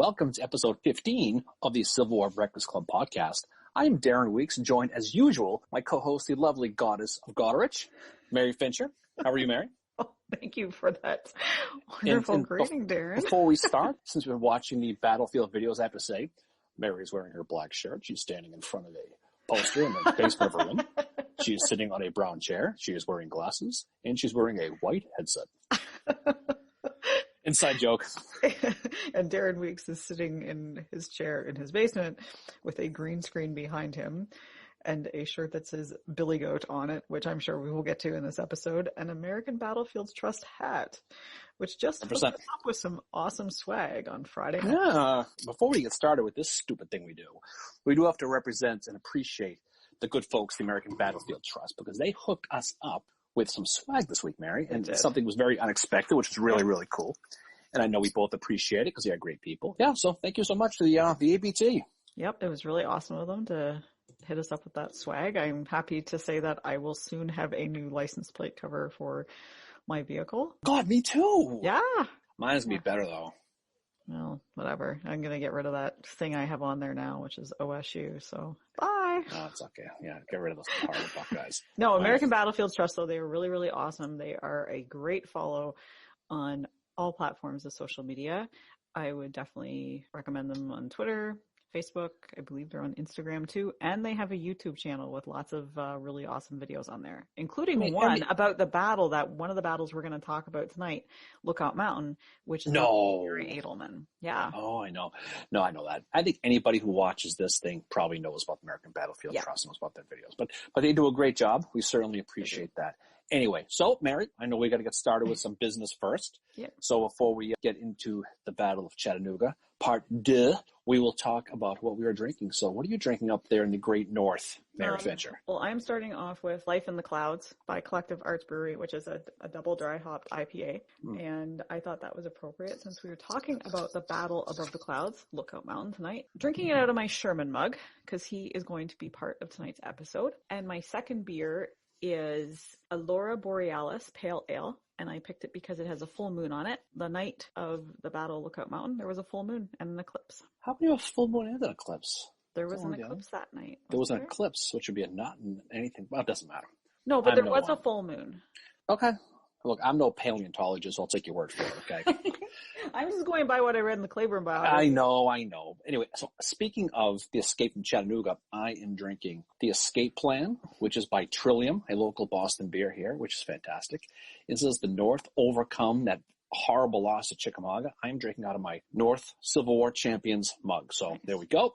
welcome to episode 15 of the Civil War Breakfast Club podcast. I am Darren Weeks, joined as usual, my co-host, the lovely goddess of Goderich, Mary Fincher. How are you, Mary? Oh, thank you for that wonderful greeting, Darren. Before we start, since we've been watching the battlefield videos, I have to say, Mary is wearing her black shirt. She's standing in front of a poster in the basement of her room. She is sitting on a brown chair. She is wearing glasses, and she's wearing a white headset. Inside joke. And Darren Weeks is sitting in his chair in his basement with a green screen behind him and a shirt that says Billy Goat on it, which I'm sure we will get to in this episode, an American Battlefields Trust hat, which just hooked us up with some awesome swag on Friday night. Yeah. Before we get started with this stupid thing we do have to represent and appreciate the good folks, the American Battlefield Trust, because they hooked us up with some swag this week, Mary, and something was very unexpected, which was really, really cool. And I know we both appreciate it because they are great people. Yeah, so thank you so much to the ABT. Yep, it was really awesome of them to hit us up with that swag. I'm happy to say that I will soon have a new license plate cover for my vehicle. God, me too. Yeah. Mine's going to be better, though. Well, whatever. I'm going to get rid of that thing I have on there now, which is OSU, so bye. Oh, it's okay. Yeah, get rid of those horrible guys. No, American Battlefields Trust, though, they are really, really awesome. They are a great follow on all platforms of social media. I would definitely recommend them on Twitter, Facebook. I believe they're on Instagram too. And they have a YouTube channel with lots of really awesome videos on there, including one about the battle one of the battles we're going to talk about tonight, Lookout Mountain, which is Gary Edelman. Yeah. Oh, I know. No, I know that. I think anybody who watches this thing probably knows about the American Battlefield Trust, knows about their videos. But they do a great job. We certainly appreciate that. Anyway, so Mary, I know we got to get started with some business first. Yeah. So before we get into the Battle of Chattanooga, part 2, we will talk about what we are drinking. So what are you drinking up there in the Great North, Mary Fincher? Well, I'm starting off with Life in the Clouds by Collective Arts Brewery, which is a double dry hopped IPA. And I thought that was appropriate since we were talking about the battle above the clouds, Lookout Mountain tonight. Drinking it out of my Sherman mug because he is going to be part of tonight's episode. And my second beer is Aurora Borealis Pale Ale, and I picked it because it has a full moon on it. The night of the Battle of Lookout Mountain, there was a full moon and an eclipse. How can you have a full moon and an eclipse? There was an eclipse that night. There was an eclipse, which would be a not in anything. Well, it doesn't matter. No, but there was a full moon. Okay. Look, I'm no paleontologist, so I'll take your word for it, okay? I'm just going by what I read in the Claiborne biography. I know. Anyway, so speaking of the Escape from Chattanooga, I am drinking the Escape Plan, which is by Trillium, a local Boston beer here, which is fantastic. It says the North overcome that horrible loss to Chickamauga. I'm drinking out of my North Civil War Champions mug. So There we go.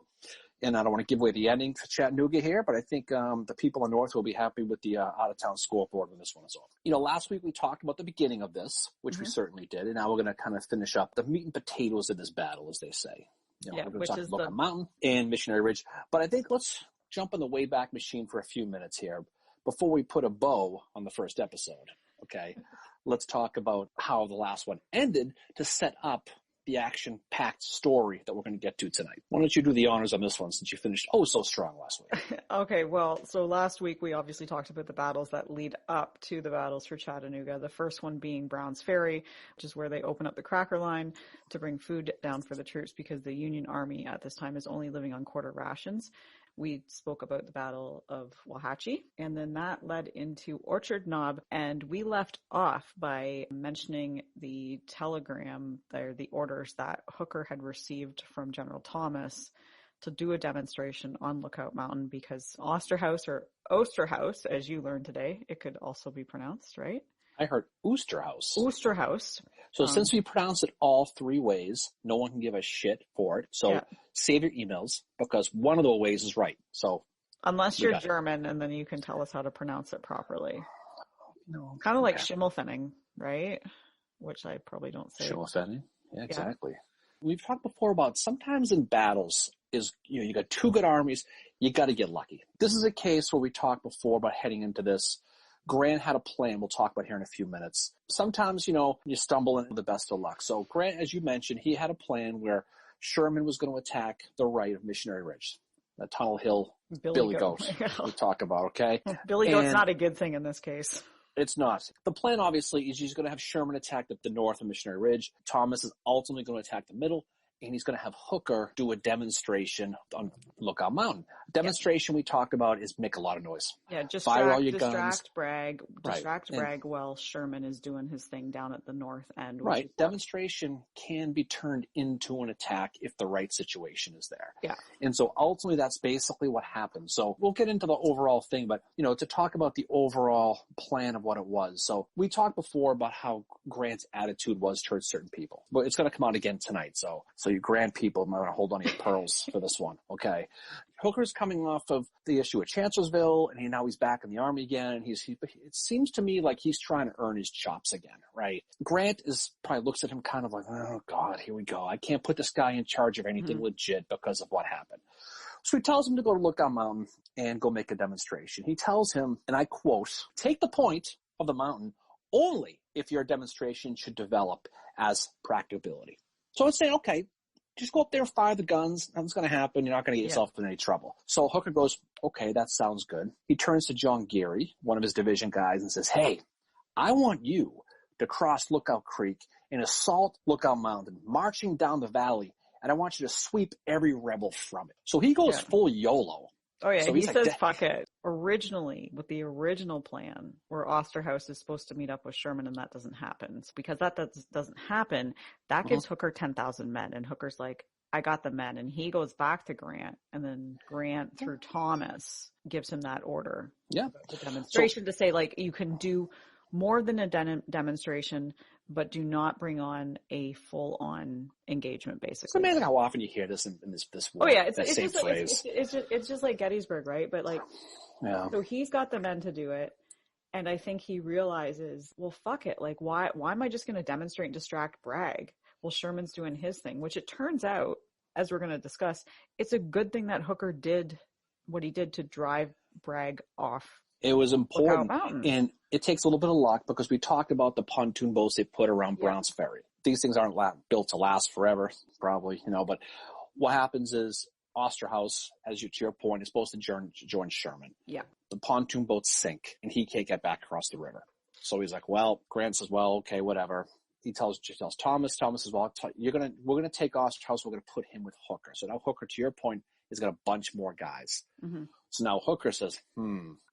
And I don't want to give away the ending to Chattanooga here, but I think the people in North will be happy with the out-of-town scoreboard when this one is over. Last week we talked about the beginning of this, which we certainly did, and now we're going to kind of finish up the meat and potatoes of this battle, as they say. We're going to talk about Lookout Mountain and Missionary Ridge. But I think let's jump in the Wayback Machine for a few minutes here before we put a bow on the first episode, okay? Let's talk about how the last one ended to set up the action-packed story that we're going to get to tonight. Why don't you do the honors on this one since you finished so strong last week? Okay, well, so last week we obviously talked about the battles that lead up to the battles for Chattanooga. The first one being Brown's Ferry, which is where they open up the cracker line to bring food down for the troops because the Union Army at this time is only living on quarter rations. We spoke about the Battle of Wauhatchie, and then that led into Orchard Knob, and we left off by mentioning the telegram, the orders that Hooker had received from General Thomas to do a demonstration on Lookout Mountain because Osterhaus, or Osterhaus, as you learned today, it could also be pronounced, right? I heard Oosterhouse. Oosterhouse. So since we pronounce it all 3 ways, no one can give a shit for it. So save your emails because one of the ways is right. So unless you're German, and then you can tell us how to pronounce it properly. Kind of like Schimmelfenning, right? Which I probably don't say. Schimmelfenning. Yeah, exactly. We've talked before about sometimes in battles is, you got 2 good armies, you got to get lucky. This is a case where we talked before about heading into this. Grant had a plan we'll talk about here in a few minutes. Sometimes, you stumble into the best of luck. So Grant, as you mentioned, he had a plan where Sherman was going to attack the right of Missionary Ridge, the Tunnel Hill Billy Goat we talk about, okay? Billy Goat's not a good thing in this case. It's not. The plan, obviously, is he's going to have Sherman attack the north of Missionary Ridge. Thomas is ultimately going to attack the middle, and he's going to have Hooker do a demonstration on Lookout Mountain. Demonstration we talked about is make a lot of noise. Yeah, Fire all your guns. Bragg, distract Right. Bragg while Sherman is doing his thing down at the north end. Right. Demonstration can be turned into an attack if the right situation is there. Yeah. And so ultimately that's basically what happened. So we'll get into the overall thing, but to talk about the overall plan of what it was. So we talked before about how Grant's attitude was towards certain people, but it's going to come out again tonight. So you Grant people might want to hold on to your pearls for this one. Okay. Hooker's coming off of the issue at Chancellorsville, and now he's back in the Army again. And it seems to me like he's trying to earn his chops again, right? Grant probably looks at him kind of like, oh God, here we go. I can't put this guy in charge of anything legit because of what happened. So he tells him to go to Lookout Mountain and go make a demonstration. He tells him, and I quote, take the point of the mountain only if your demonstration should develop as practicability. So it's saying, okay, just go up there, fire the guns. Nothing's going to happen. You're not going to get yourself in any trouble. So Hooker goes, okay, that sounds good. He turns to John Geary, one of his division guys, and says, hey, I want you to cross Lookout Creek and assault Lookout Mountain, marching down the valley, and I want you to sweep every rebel from it. So he goes full YOLO. Oh, yeah. So he says, fuck it. Originally, with the original plan, where Osterhaus is supposed to meet up with Sherman, and that doesn't happen. So because that doesn't happen, that gives Hooker 10,000 men. And Hooker's like, I got the men. And he goes back to Grant. And then Grant, through Thomas, gives him that order. Yeah. The demonstration to say, like, you can do more than a demonstration, but do not bring on a full-on engagement, basically. It's amazing how often you hear this in this war. Oh, yeah. It's same just phrase. It's just like Gettysburg, right? But, like, so he's got the men to do it. And I think he realizes, well, fuck it. Like, why am I just going to demonstrate and distract Bragg? Well, Sherman's doing his thing, which it turns out, as we're going to discuss, it's a good thing that Hooker did what he did to drive Bragg off. It was important, and it takes a little bit of luck because we talked about the pontoon boats they put around Browns Ferry. These things aren't built to last forever, probably, but what happens is Osterhaus, to your point, is supposed to join Sherman. Yeah. The pontoon boats sink, and he can't get back across the river. So he's like, well, Grant says, well, okay, whatever. He tells Thomas says, well, we're going to take Osterhaus, we're going to put him with Hooker. So now Hooker, to your point, is got a bunch more guys. Mm-hmm. So now Hooker says,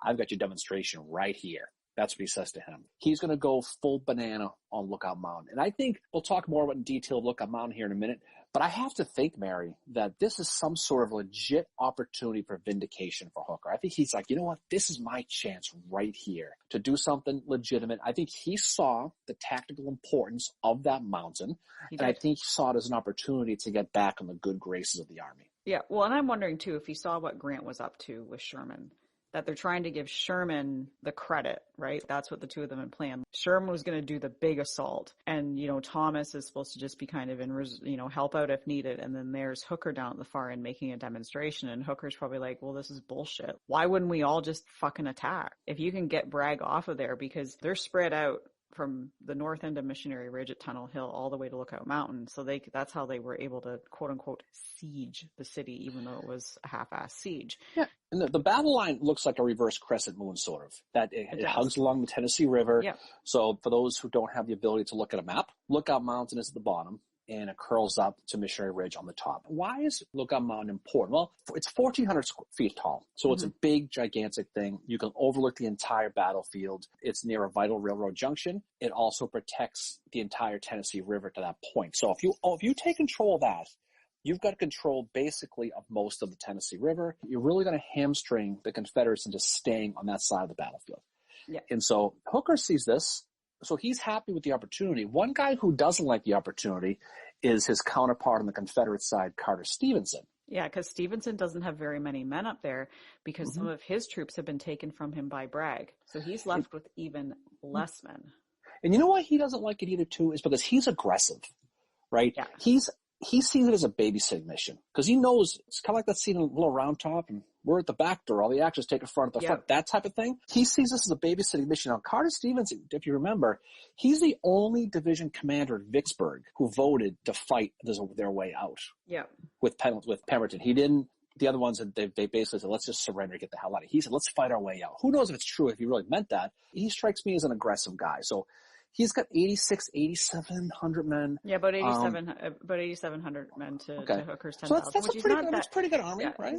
I've got your demonstration right here. That's what he says to him. He's going to go full banana on Lookout Mountain. And I think we'll talk more about in detail Lookout Mountain here in a minute. But I have to think, Mary, that this is some sort of legit opportunity for vindication for Hooker. I think he's like, you know what? This is my chance right here to do something legitimate. I think he saw the tactical importance of that mountain. And I think he saw it as an opportunity to get back on the good graces of the Army. Yeah, well, and I'm wondering, too, if he saw what Grant was up to with Sherman, that they're trying to give Sherman the credit, right? That's what the two of them had planned. Sherman was going to do the big assault, and, Thomas is supposed to just be kind of help out if needed, and then there's Hooker down at the far end making a demonstration, and Hooker's probably like, well, this is bullshit. Why wouldn't we all just fucking attack? If you can get Bragg off of there, because they're spread out from the north end of Missionary Ridge at Tunnel Hill all the way to Lookout Mountain. So that's how they were able to, quote unquote, siege the city, even though it was a half-assed siege. Yeah. And the battle line looks like a reverse crescent moon, sort of. That it hugs along the Tennessee River. Yeah. So for those who don't have the ability to look at a map, Lookout Mountain is at the bottom, and it curls up to Missionary Ridge on the top. Why is Lookout Mountain important? Well, it's 1,400 feet tall, so it's a big, gigantic thing. You can overlook the entire battlefield. It's near a vital railroad junction. It also protects the entire Tennessee River to that point. So if you take control of that, you've got control basically of most of the Tennessee River. You're really going to hamstring the Confederates into staying on that side of the battlefield. Yeah. And so Hooker sees this. So he's happy with the opportunity. One guy who doesn't like the opportunity is his counterpart on the Confederate side, Carter Stevenson. Yeah, because Stevenson doesn't have very many men up there because some of his troops have been taken from him by Bragg. So he's left with even less men. And you know why he doesn't like it either, too, is because he's aggressive, right? Yeah. He sees it as a babysitting mission because he knows it's kind of like that scene in Little Round Top and we're at the back door, all the actors take a front at the front, that type of thing. He sees this as a babysitting mission. Now, Carter Stevenson, if you remember, he's the only division commander at Vicksburg who voted to fight their way out. Yeah. With Pemberton. He didn't. The other ones, they basically said, let's just surrender and get the hell out of here. He said, let's fight our way out. Who knows if it's true, if he really meant that. He strikes me as an aggressive guy. So He's got 8,700 men. Yeah, about 8,700 men to Hooker's 10,000. So that's a pretty good army, yeah, right?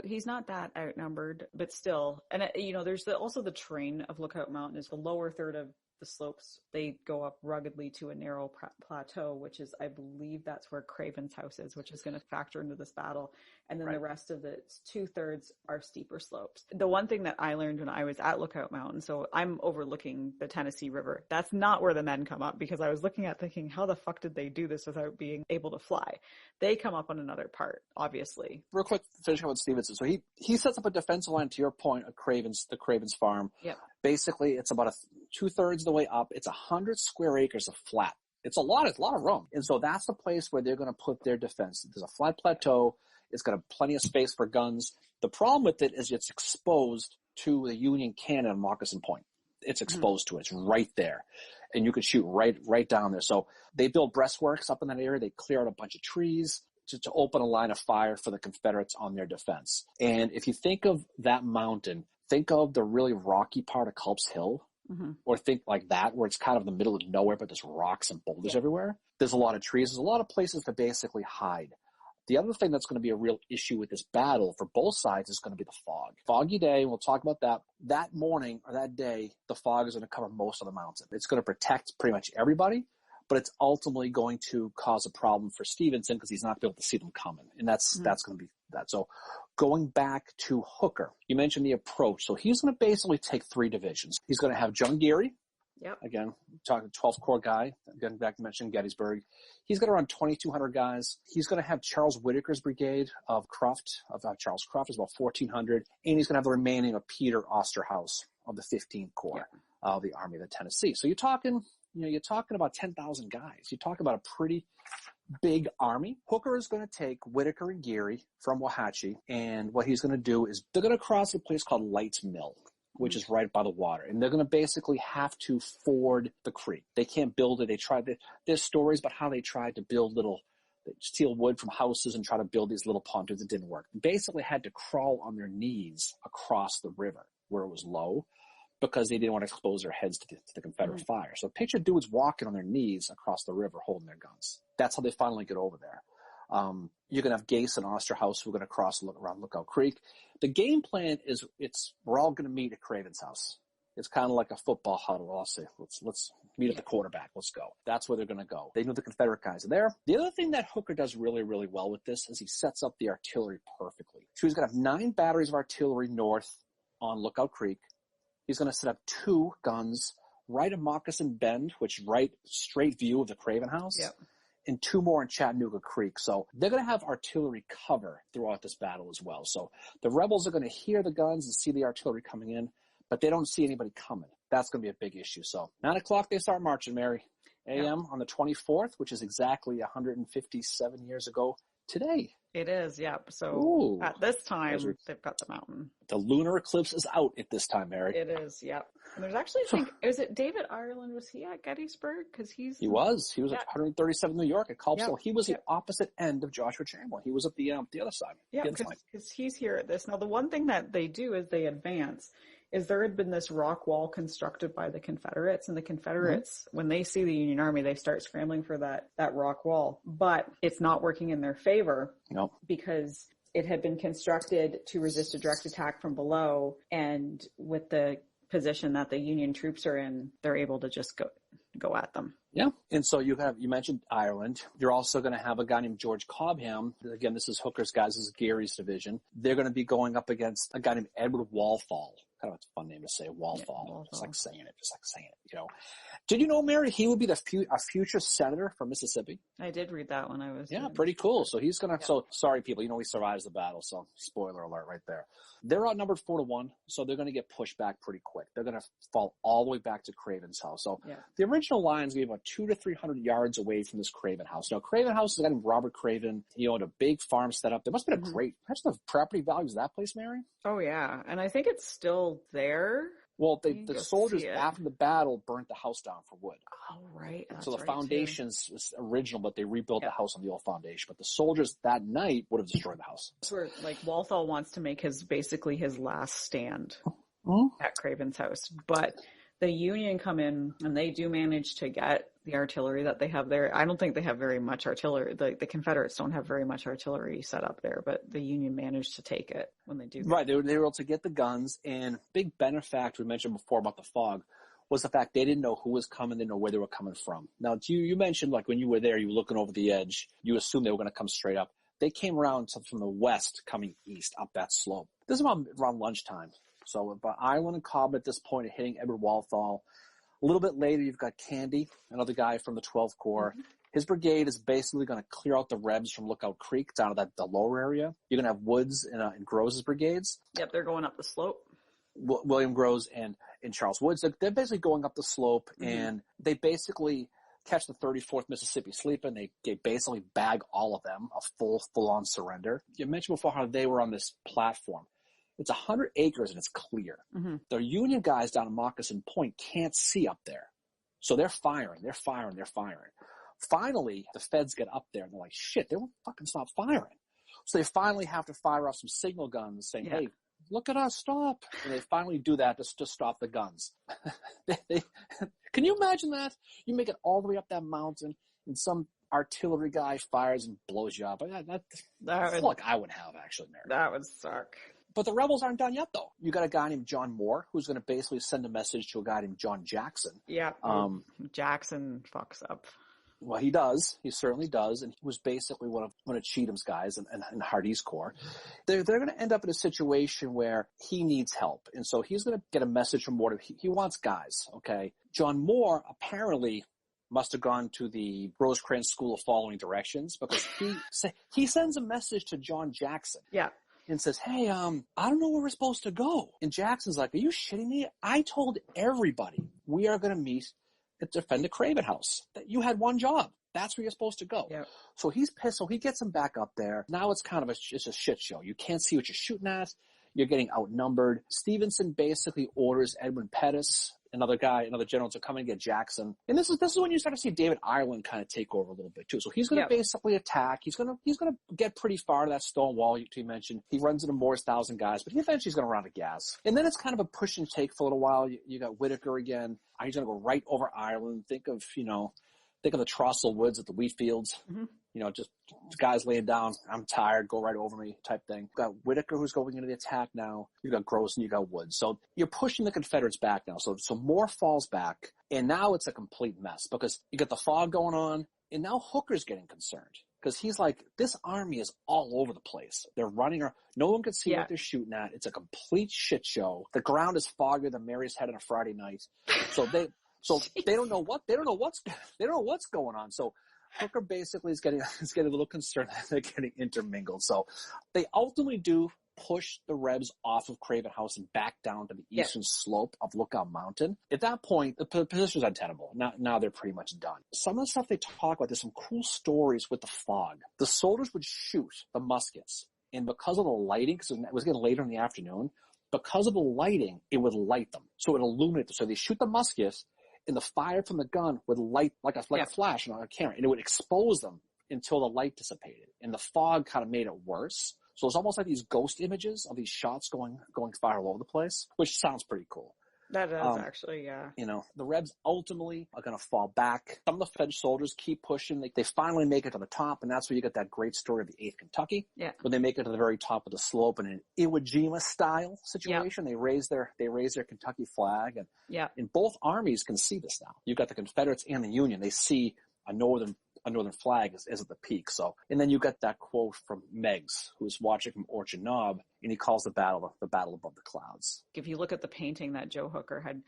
He's not that outnumbered, but still. And there's also the terrain of Lookout Mountain is the lower third of the slopes. They go up ruggedly to a narrow plateau, which is, I believe that's where Craven's house is, which is going to factor into this battle. And then the rest of the 2/3 are steeper slopes. The one thing that I learned when I was at Lookout Mountain, so I'm overlooking the Tennessee River. That's not where the men come up, because I was looking at thinking, how the fuck did they do this without being able to fly? They come up on another part, obviously. Real quick, finishing with Stevenson. So he sets up a defensive line, to your point, of the Craven's farm. Yep. Basically, it's about 2/3 of the way up. It's 100 square acres of flat. It's a lot of room. And so that's the place where they're going to put their defense. There's a flat plateau. It's got plenty of space for guns. The problem with it is it's exposed to the Union cannon on Moccasin Point. It's exposed to it. It's right there. And you could shoot right down there. So they build breastworks up in that area. They clear out a bunch of trees to open a line of fire for the Confederates on their defense. And if you think of that mountain, think of the really rocky part of Culp's Hill, or think like that, where it's kind of in the middle of nowhere, but there's rocks and boulders everywhere. There's a lot of trees. There's a lot of places to basically hide. The other thing that's going to be a real issue with this battle for both sides is going to be the fog. Foggy day, we'll talk about that. That morning or that day, the fog is going to cover most of the mountain. It's going to protect pretty much everybody, but it's ultimately going to cause a problem for Stevenson because he's not going to be able to see them coming. And that's going to be that. So going back to Hooker, you mentioned the approach. So he's going to basically take 3 divisions. He's going to have John Geary. Yep. Again, talking 12th Corps guy. Getting back to mention Gettysburg. He's got around 2,200 guys. He's going to have Charles Whitaker's brigade of Charles Cruft is about 1,400. And he's going to have the remaining of Peter Osterhaus of the 15th Corps of the Army of the Tennessee. So you're talking about 10,000 guys. You're talking about a pretty big army. Hooker is going to take Whitaker and Geary from Wauhatchie, and what he's going to do is they're going to cross a place called Light's Mill, which is right by the water, and they're going to basically have to ford the creek. They can't build it. There's stories about how they tried to build steal wood from houses and try to build these little pontoons. It didn't work. They basically had to crawl on their knees across the river where it was low, because they didn't want to expose their heads to the Confederate fire. So picture dudes walking on their knees across the river holding their guns. That's how they finally get over there. You're going to have Gase and Osterhaus who are going to cross around Lookout Creek. The game plan is we're all going to meet at Craven's house. It's kind of like a football huddle. I'll say, let's meet at the quarterback. Let's go. That's where they're going to go. They know the Confederate guys are there. The other thing that Hooker does really, really well with this is he sets up the artillery perfectly. So he's going to have 9 batteries of artillery north on Lookout Creek. He's going to set up 2 guns right at Moccasin Bend, which is right straight view of the Craven house, and 2 more in Chattanooga Creek. So they're going to have artillery cover throughout this battle as well. So the rebels are going to hear the guns and see the artillery coming in, but they don't see anybody coming. That's going to be a big issue. So 9 o'clock, they start marching, Mary. A.M. on the 24th, which is exactly 157 years ago today. It is, So at this time, they've got the mountain. The lunar eclipse is out at this time, Mary. It is, And there's actually, is it David Ireland? Was he at Gettysburg? Because he was at 137 New York at Culp's Hill. He was the opposite end of Joshua Chamberlain. He was at the other side. Yeah, because he's here at this. Now, the one thing that they do is they advance. Is there had been this rock wall constructed by the Confederates, and the Confederates, when they see the Union Army, they start scrambling for that rock wall. But it's not working in their favor because it had been constructed to resist a direct attack from below, and with the position that the Union troops are in, they're able to just go at them. Yeah. And so you mentioned Ireland. You're also going to have a guy named George Cobham. Again, this is Hooker's guys. This is Geary's division. They're going to be going up against a guy named Edward Walthall. Kind of a fun name to say, Walthall. Just like saying it, Did you know, Mary, he would be a future senator from Mississippi? I did read that when I was. Yeah, pretty cool. So he's going to, so sorry people, he survives the battle. So spoiler alert right there. They're outnumbered 4-1. So they're going to get pushed back pretty quick. They're going to fall all the way back to Craven's house. So the original line's going to be about 200 to 300 yards away from this Craven house. Now, Craven house is a guy named Robert Craven. He owned a big farm set up. There must have been imagine the property values of that place, Mary. Oh, yeah. And I think it's still there. Well, the soldiers after the battle burnt the house down for wood. Oh, right. So the foundation's was original, but they rebuilt the house on the old foundation. But the soldiers that night would have destroyed the house. That's where, Walthall wants to make basically his last stand at Craven's house. But The Union come in and they do manage to get the artillery that they have there. I don't think they have very much artillery. The Confederates don't have very much artillery set up there, but the Union managed to take it when they do. Right. They were able to get the guns, and big benefactor we mentioned before about the fog was the fact they didn't know who was coming, they didn't know where they were coming from. Now, you mentioned like when you were there, you were looking over the edge, you assumed they were going to come straight up. They came around from the west coming east up that slope. This is around lunchtime. So about Island and Cobb at this point are hitting Edward Walthall. A little bit later, you've got Candy, another guy from the 12th Corps. Mm-hmm. His brigade is basically going to clear out the Rebs from Lookout Creek down to the lower area. You're going to have Woods and Groves' brigades. Yep, they're going up the slope. William Groves and Charles Woods. They're basically going up the slope, mm-hmm. and they basically catch the 34th Mississippi sleeping. They basically bag all of them, a full-on surrender. You mentioned before how they were on this platform. It's 100 acres and it's clear. Mm-hmm. The Union guys down at Moccasin Point can't see up there. So they're firing. Finally, the feds get up there and they're like, shit, they won't fucking stop firing. So they finally have to fire off some signal guns saying, hey, look at us, stop. And they finally do that to stop the guns. Can you imagine that? You make it all the way up that mountain and some artillery guy fires and blows you up. Look, I would have actually, Mary. That would suck. But the rebels aren't done yet, though. You got a guy named John Moore who's going to basically send a message to a guy named John Jackson. Yeah. Jackson fucks up. Well, he does. He certainly does. And he was basically one of Cheatham's guys and Hardee's Corps. They're going to end up in a situation where he needs help. And so he's going to get a message from Moore. He wants guys, okay? John Moore apparently must have gone to the Rosecrans School of Following Directions because he sends a message to John Jackson. Yeah. And says, hey, I don't know where we're supposed to go. And Jackson's like, are you shitting me? I told everybody we are going to meet at defend the Craven House. That you had one job. That's where you're supposed to go. Yep. So he's pissed. So he gets him back up there. Now it's kind of it's a shit show. You can't see what you're shooting at. You're getting outnumbered. Stevenson basically orders Edwin Pettus, another general, to come and get Jackson. And this is when you start to see David Ireland kind of take over a little bit too. So he's going to basically attack. He's going to get pretty far to that stone wall you mentioned. He runs into Moore's 1,000 guys, but he eventually is going to run out of gas. And then it's kind of a push and take for a little while. You got Whitaker again. He's going to go right over Ireland. Think of the Trossel Woods at the wheat fields. Mm-hmm. Just guys laying down, I'm tired, go right over me type thing. You've got Whitaker who's going into the attack now. You've got Gross and you got Woods. So you're pushing the Confederates back now. So Moore falls back, and now it's a complete mess because you got the fog going on, and now Hooker's getting concerned because he's like, this army is all over the place. They're running, or no one can see what they're shooting at. It's a complete shit show. The ground is foggier than Mary's head on a Friday night. So they don't know what's going on. So Hooker basically is getting a little concerned that they're getting intermingled. So they ultimately do push the Rebs off of Craven House and back down to the eastern slope of Lookout Mountain. At that point, the position is untenable. Now they're pretty much done. Some of the stuff they talk about, there's some cool stories with the fog. The soldiers would shoot the muskets, and because of the lighting, because it was getting later in the afternoon, because of the lighting, it would light them. So it would illuminate them. So they shoot the muskets, and the fire from the gun would light like a flash on a camera, and it would expose them until the light dissipated. And the fog kind of made it worse. So it's almost like these ghost images of these shots going fire all over the place, which sounds pretty cool. That does actually, yeah. The Rebs ultimately are going to fall back. Some of the Fed soldiers keep pushing. They finally make it to the top, and that's where you get that great story of the 8th Kentucky. Yeah. When they make it to the very top of the slope in an Iwo Jima style situation, they raise their Kentucky flag, and and both armies can see this now. You've got the Confederates and the Union. They see a northern flag is at the peak. So, and then you got that quote from Meigs, who's watching from Orchard Knob, and he calls the battle above the clouds. If you look at the painting that Joe Hooker had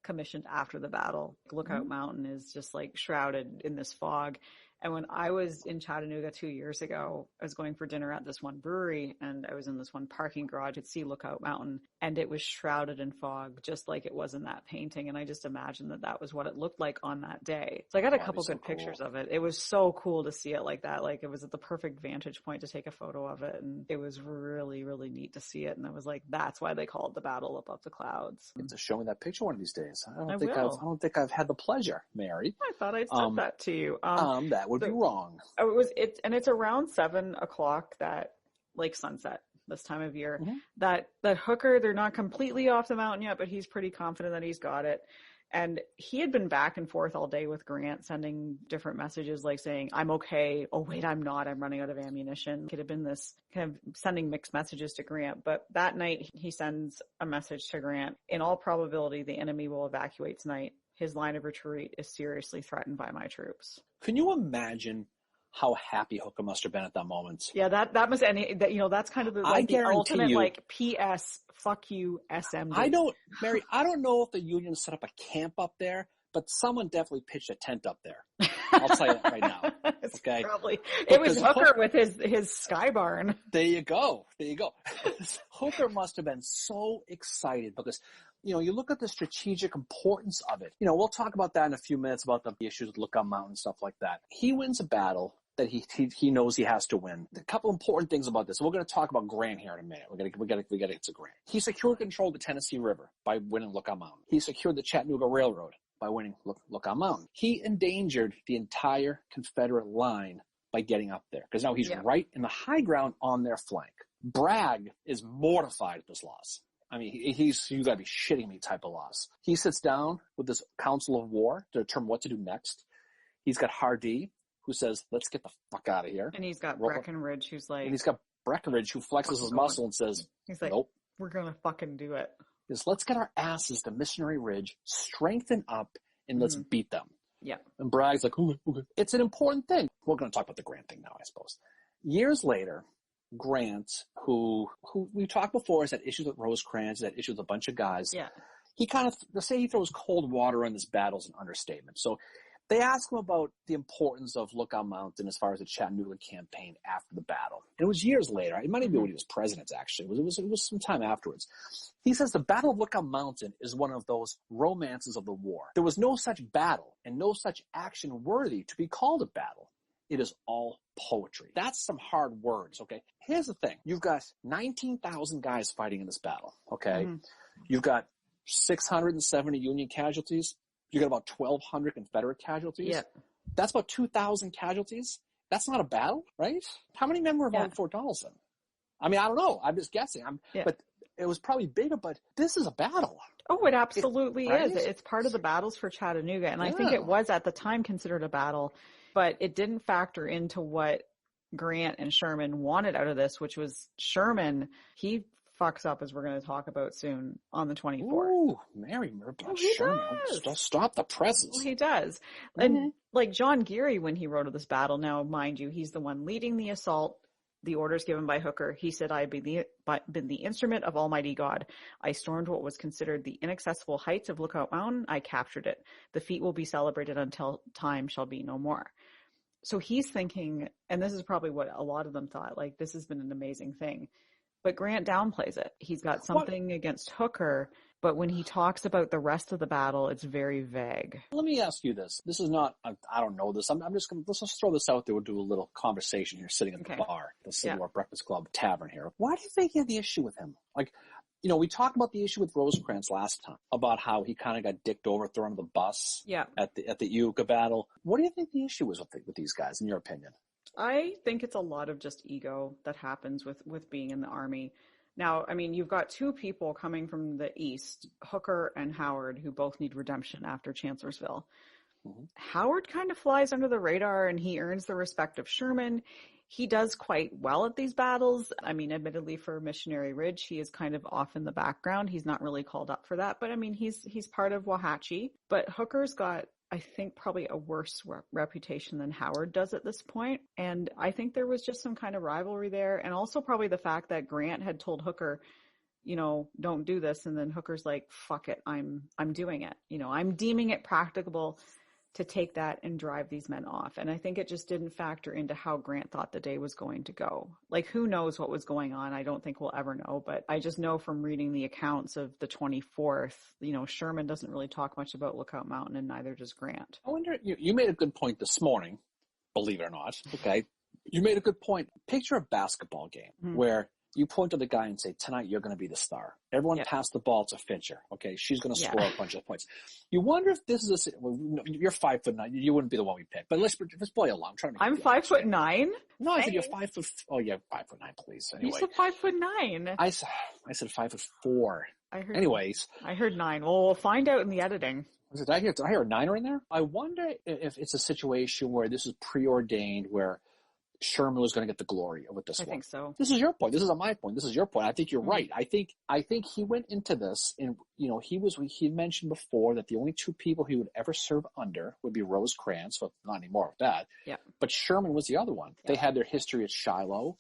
commissioned after the battle, Lookout Mountain is just like shrouded in this fog. And when I was in Chattanooga 2 years ago, I was going for dinner at this one brewery, and I was in this one parking garage at Lookout Mountain, and it was shrouded in fog, just like it was in that painting. And I just imagined that was what it looked like on that day. So I got a couple good pictures of it. It was so cool to see it like that. Like, it was at the perfect vantage point to take a photo of it. And it was really, really neat to see it. And I was like, that's why they call it the battle above the clouds. You have to show me that picture one of these days. I don't think I've had the pleasure, Mary. I thought I'd send that to you. That would be wrong. It's around 7:00 that like sunset this time of year. Mm-hmm. That Hooker, they're not completely off the mountain yet, but he's pretty confident that he's got it. And he had been back and forth all day with Grant, sending different messages like saying, I'm okay. Oh, wait, I'm not. I'm running out of ammunition. It had been this kind of sending mixed messages to Grant. But that night, he sends a message to Grant. In all probability, the enemy will evacuate tonight. His line of retreat is seriously threatened by my troops. Can you imagine how happy Hooker must have been at that moment? Yeah, that must, that's kind of the ultimate, P.S. fuck you, SMD. Mary, I don't know if the Union set up a camp up there, but someone definitely pitched a tent up there. I'll tell you that right now. Okay. Probably. It was Hooker with his sky barn. There you go. Hooker must have been so excited because, you look at the strategic importance of it. We'll talk about that in a few minutes about the issues with Lookout Mountain and stuff like that. He wins a battle that he knows he has to win. A couple important things about this. We're going to talk about Grant here in a minute. We got to get to Grant. He secured control of the Tennessee River by winning Lookout Mountain. He secured the Chattanooga Railroad by winning Lookout Mountain. He endangered the entire Confederate line by getting up there because now he's right in the high ground on their flank. Bragg is mortified at this loss. I mean, you got to be shitting me type of loss. He sits down with this council of war to determine what to do next. He's got Hardee, who says, let's get the fuck out of here. And he's got Breckinridge, who flexes his muscle and says, he's like, nope. We're going to fucking do it. Let's get our asses to Missionary Ridge, strengthen up, and let's beat them. Yeah. And Bragg's like, okay. It's an important thing. We're going to talk about the Grant thing now, I suppose. Years later, Grant, who we talked before, has had issues with Rosecrans, had issues with a bunch of guys. Yeah. He kind of, to say he throws cold water on this battle is an understatement. So they asked him about the importance of Lookout Mountain as far as the Chattanooga campaign after the battle. And it was years later. It might even be when he was president, actually. It was some time afterwards. He says the Battle of Lookout Mountain is one of those romances of the war. There was no such battle and no such action worthy to be called a battle. It is all poetry. That's some hard words, okay? Here's the thing. You've got 19,000 guys fighting in this battle, okay? Mm-hmm. You've got 670 Union casualties. You got about 1,200 Confederate casualties. Yeah. That's about 2,000 casualties. That's not a battle, right? How many men were involved in Fort Donelson? I mean, I don't know. I'm just guessing. But it was probably bigger, but this is a battle. Oh, it absolutely is. It's part of the battles for Chattanooga. And I think it was at the time considered a battle, but it didn't factor into what Grant and Sherman wanted out of this, which was Sherman, he fucks up, as we're going to talk about soon, on the 24th. Ooh, Mary Murphy. Sherman. Stop the presses. Well, he does. Mm-hmm. And like John Geary, when he wrote of this battle, now mind you, he's the one leading the assault, the orders given by Hooker. He said, I had been the instrument of Almighty God. I stormed what was considered the inaccessible heights of Lookout Mountain. I captured it. The feat will be celebrated until time shall be no more. So he's thinking, and this is probably what a lot of them thought, like, this has been an amazing thing. But Grant downplays it. He's got something against Hooker, but when he talks about the rest of the battle, it's very vague. Let me ask you this. This is not, I don't know this. I'm just going to, let's just throw this out there. We'll do a little conversation here sitting at the bar, the Civil War Breakfast Club Tavern here. Why do you think you had the issue with him? Like, we talked about the issue with Rosecrans last time, about how he kind of got dicked over, thrown on the bus at the Iuka battle. What do you think the issue was with these guys, in your opinion? I think it's a lot of just ego that happens with being in the Army. Now, I mean, you've got two people coming from the East, Hooker and Howard, who both need redemption after Chancellorsville. Mm-hmm. Howard kind of flies under the radar, and he earns the respect of Sherman. He does quite well at these battles. I mean, admittedly, for Missionary Ridge, he is kind of off in the background. He's not really called up for that. But, I mean, he's part of Wauhatchie. But Hooker's got, I think, probably a worse reputation than Howard does at this point. And I think there was just some kind of rivalry there. And also probably the fact that Grant had told Hooker, don't do this. And then Hooker's like, fuck it, I'm doing it. I'm deeming it practicable to take that and drive these men off. And I think it just didn't factor into how Grant thought the day was going to go. Like, who knows what was going on? I don't think we'll ever know, but I just know from reading the accounts of the 24th, Sherman doesn't really talk much about Lookout Mountain, and neither does Grant. I wonder, you made a good point this morning, believe it or not, okay? You made a good point. Picture a basketball game where you point to the guy and say, tonight you're going to be the star. Everyone pass the ball to Fincher. Okay, she's going to score a bunch of points. You wonder if this is you're 5'9". You wouldn't be the one we picked, but let's play along. I'm 5'9". No, I said you're 5 foot. Oh yeah, 5'9", please. Anyway, you said 5'9". I said 5'4". I heard 9. Well, we'll find out in the editing. Did I hear a niner in there? I wonder if it's a situation where this is preordained, where Sherman was going to get the glory of it this I one. think so. This is your point. This isn't my point. This is your point. I think you're Mm-hmm. right. I think he went into this, and he mentioned before that the only two people he would ever serve under would be Rosecrans. Well, not anymore with that. Yeah. But Sherman was the other one. Yeah. They had their history at Shiloh.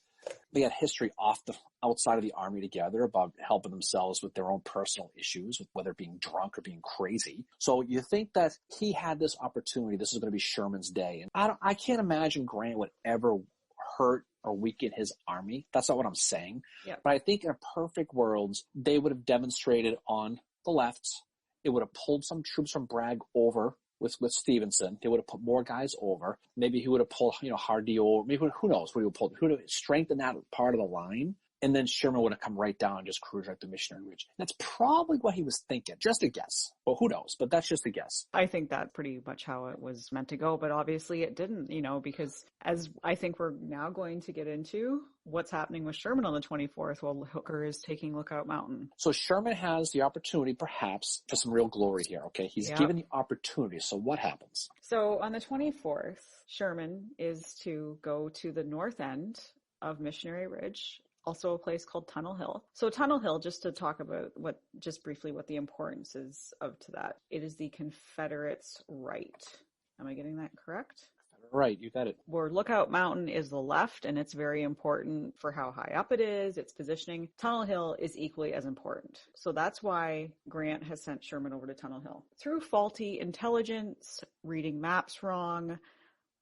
They had history outside of the army together about helping themselves with their own personal issues, with whether being drunk or being crazy. So you think that he had this opportunity. This is going to be Sherman's day. And I can't imagine Grant would ever hurt or weaken his army. That's not what I'm saying. Yeah. But I think in a perfect world, they would have demonstrated on the left. It would have pulled some troops from Bragg over with Stevenson. They would have put more guys over. Maybe he would have pulled, Hardee over. Maybe, who knows what he would pull. He would have strengthened that part of the line. And then Sherman would have come right down and just cruise right through Missionary Ridge. That's probably what he was thinking. Just a guess. Well, who knows? But that's just a guess. I think that's pretty much how it was meant to go. But obviously it didn't, because as I think we're now going to get into what's happening with Sherman on the 24th while Hooker is taking Lookout Mountain. So Sherman has the opportunity, perhaps, for some real glory here, okay? He's given the opportunity. So what happens? So on the 24th, Sherman is to go to the north end of Missionary Ridge, also a place called Tunnel Hill. So Tunnel Hill, just to talk about just briefly what the importance is to that. It is the Confederates' right. Am I getting that correct? Right, you got it. Where Lookout Mountain is the left, and it's very important for how high up it is, its positioning. Tunnel Hill is equally as important. So that's why Grant has sent Sherman over to Tunnel Hill. Through faulty intelligence, reading maps wrong,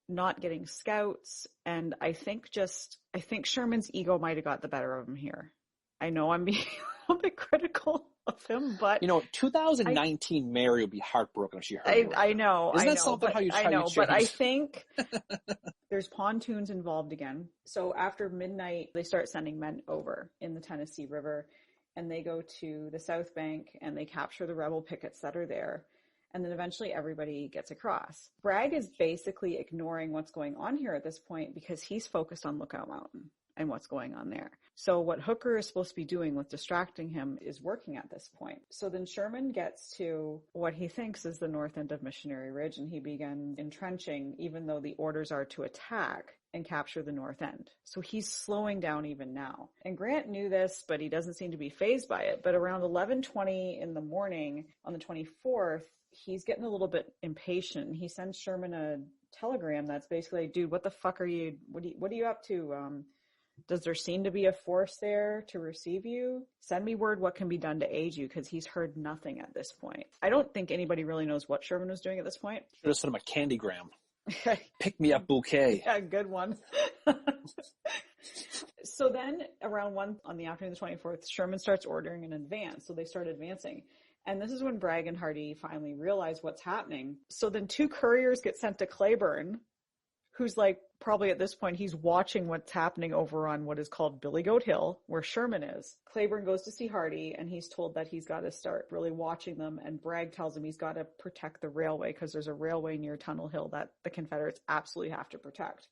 not getting scouts, and I think Sherman's ego might have got the better of him here. I know I'm being a bit critical of him, but 2019 Mary would be heartbroken if she heard. I know. Isn't that something? But I think there's pontoons involved again. So after midnight, they start sending men over in the Tennessee River, and they go to the South Bank and they capture the rebel pickets that are there. And then eventually everybody gets across. Bragg is basically ignoring what's going on here at this point because he's focused on Lookout Mountain and what's going on there. So what Hooker is supposed to be doing with distracting him is working at this point. So then Sherman gets to what he thinks is the north end of Missionary Ridge, and he begins entrenching, even though the orders are to attack and capture the north end. So he's slowing down even now. And Grant knew this, but he doesn't seem to be fazed by it. But around 11:20 in the morning on the 24th, he's getting a little bit impatient. He sends Sherman a telegram that's basically, dude, what the fuck are you, what are you up to? Does there seem to be a force there to receive you? Send me word what can be done to aid you, because he's heard nothing at this point. I don't think anybody really knows what Sherman was doing at this point. Should have sent him a candygram. Pick me up bouquet. Yeah, good one. So then around 1 on the afternoon of the 24th, Sherman starts ordering in advance. So they start advancing. And this is when Bragg and Hardee finally realize what's happening. So then 2 couriers get sent to Claiborne, who's like, probably at this point, he's watching what's happening over on what is called Billy Goat Hill, where Sherman is. Claiborne goes to see Hardee, and he's told that he's got to start really watching them. And Bragg tells him he's got to protect the railway, because there's a railway near Tunnel Hill that the Confederates absolutely have to protect.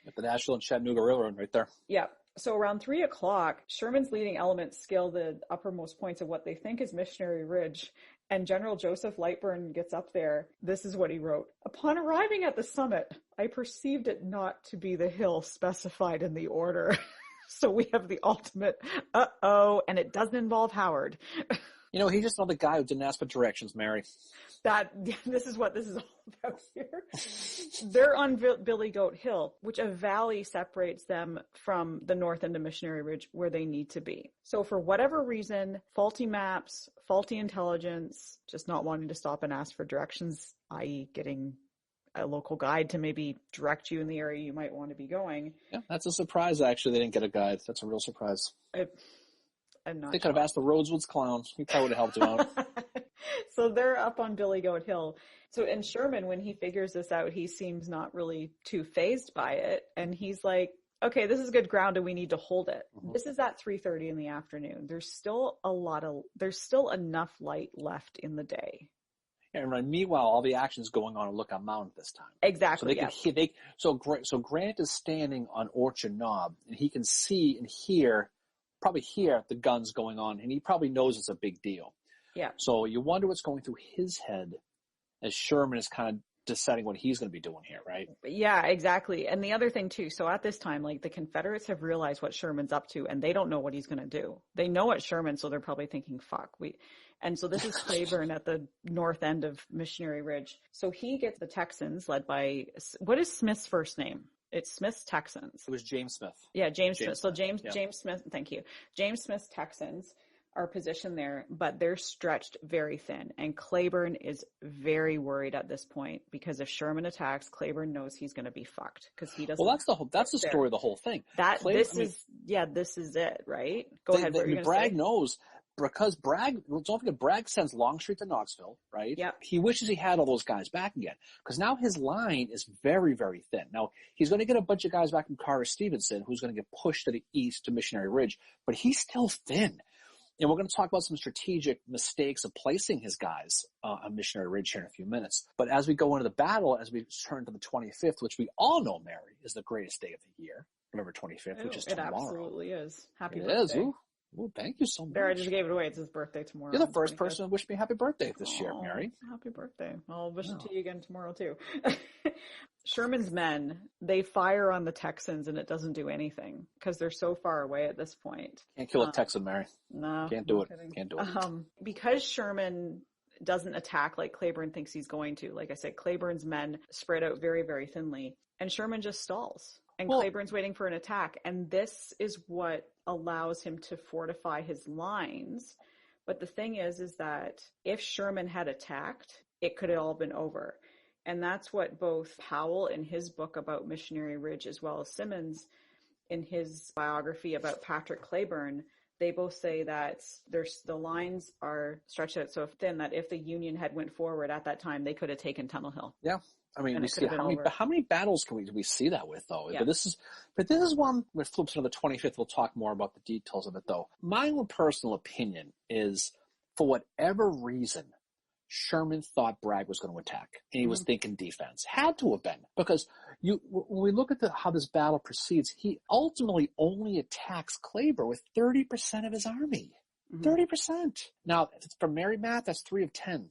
At the Nashville and Chattanooga Railroad right there. Yeah. So around 3 o'clock, Sherman's leading elements scale the uppermost points of what they think is Missionary Ridge, and General Joseph Lightburn gets up there. This is what he wrote. Upon arriving at the summit, I perceived it not to be the hill specified in the order. So we have the ultimate, and it doesn't involve Howard. He's just another guy who didn't ask for directions, Mary. This is what this is all about here. They're on Billy Goat Hill, which a valley separates them from the north end of Missionary Ridge, where they need to be. So for whatever reason, faulty maps, faulty intelligence, just not wanting to stop and ask for directions, i.e. getting a local guide to maybe direct you in the area you might want to be going. Yeah, that's a surprise, actually. They didn't get a guide. That's a real surprise. I'm not They could have asked the Rhodeswoods clown. He probably would have helped him out. So they're up on Billy Goat Hill. So, and Sherman, when he figures this out, he seems not really too fazed by it. And he's like, okay, this is good ground and we need to hold it. Mm-hmm. This is at 3:30 in the afternoon. There's still enough light left in the day. And meanwhile, all the action's going on at Lookout Mountain this time. Exactly. So Grant is standing on Orchard Knob, and he can see and probably hear the guns going on, and he probably knows it's a big deal. Yeah. So you wonder what's going through his head as Sherman is kind of deciding what he's going to be doing here, right? Yeah, exactly. And the other thing too, so at this time, like the Confederates have realized what Sherman's up to and they don't know what he's going to do. They know it's Sherman, so they're probably thinking, fuck, and so this is Claiborne at the north end of Missionary Ridge. So he gets the Texans led by, what is Smith's first name? It's Smith's Texans. It was James Smith. Yeah, James Smith. So James yeah. Smith, thank you. James Smith's Texans are positioned there, but they're stretched very thin. And Claiborne is very worried at this point because if Sherman attacks, Claiborne knows he's going to be fucked because he doesn't. Well, that's the story of the whole thing. This is it, right? Go ahead. Bragg knows because don't forget, Bragg sends Longstreet to Knoxville, right? Yep. He wishes he had all those guys back again because now his line is very, very thin. Now, he's going to get a bunch of guys back from Carter Stevenson who's going to get pushed to the east to Missionary Ridge, but he's still thin. And we're going to talk about some strategic mistakes of placing his guys on Missionary Ridge here in a few minutes. But as we go into the battle, as we turn to the 25th, which we all know, Mary, is the greatest day of the year, November 25th, which is tomorrow. It absolutely is. Happy birthday. It is. Ooh, thank you so much. There, I just gave it away. It's his birthday tomorrow. You're the first person to wish me happy birthday this year, Mary. Happy birthday. I'll wish it to you again tomorrow, too. Sherman's men, they fire on the Texans and it doesn't do anything because they're so far away at this point. Can't kill a Texan, Mary. No. Can't do it. Can't do it. Because Sherman doesn't attack like Claiborne thinks he's going to, like I said, Claiborne's men spread out very, very thinly and Sherman just stalls. And Claiborne's waiting for an attack. And this is what allows him to fortify his lines. But the thing is that if Sherman had attacked, it could have all been over. And that's what both Powell in his book about Missionary Ridge, as well as Simmons in his biography about Patrick Claiborne, they both say that the lines are stretched out so thin that if the Union had went forward at that time, they could have taken Tunnel Hill. Yeah. I mean, we see how many battles can we see that with, though? Yeah. But this is one that flips into the 25th. We'll talk more about the details of it, though. My own personal opinion is, for whatever reason, Sherman thought Bragg was going to attack, and he was thinking defense. Had to have been, because when we look at how this battle proceeds, he ultimately only attacks Claiborne with 30% of his army. 30%. Now, for Mary math, that's 3 of 10.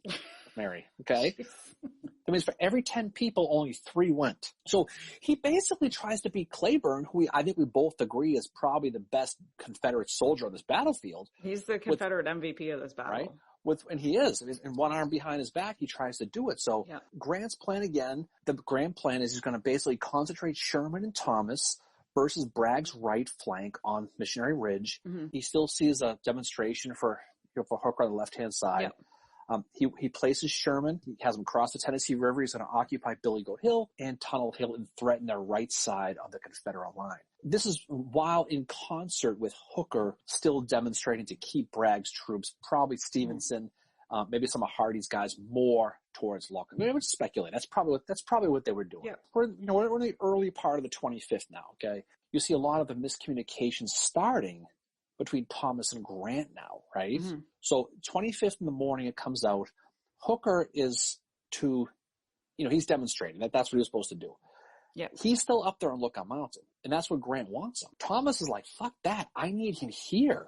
Mary, okay? That means for every 10 people, only 3 went. So he basically tries to beat Claiborne, who I think we both agree is probably the best Confederate soldier on this battlefield. He's the Confederate MVP of this battle. Right? And he is. In one arm behind his back, he tries to do it. So Grant's plan again, the grand plan is he's going to basically concentrate Sherman and Thomas versus Bragg's right flank on Missionary Ridge. He still sees a demonstration for Hooker on the left-hand side. Yep. He places Sherman. He has him cross the Tennessee River. He's going to occupy Billy Goat Hill and Tunnel Hill and threaten the right side of the Confederate line. This is while in concert with Hooker still demonstrating to keep Bragg's troops, probably Stevenson, maybe some of Hardee's guys, more towards Lock. I would speculate. That's probably what they were doing. Yeah. We're in the early part of the 25th now. Okay, you see a lot of the miscommunications starting between Thomas and Grant now, right? So 25th in the morning, it comes out. Hooker is he's demonstrating that's what he was supposed to do. Yeah. He's still up there on Lookout Mountain, and that's what Grant wants him. Thomas is like, fuck that. I need him here.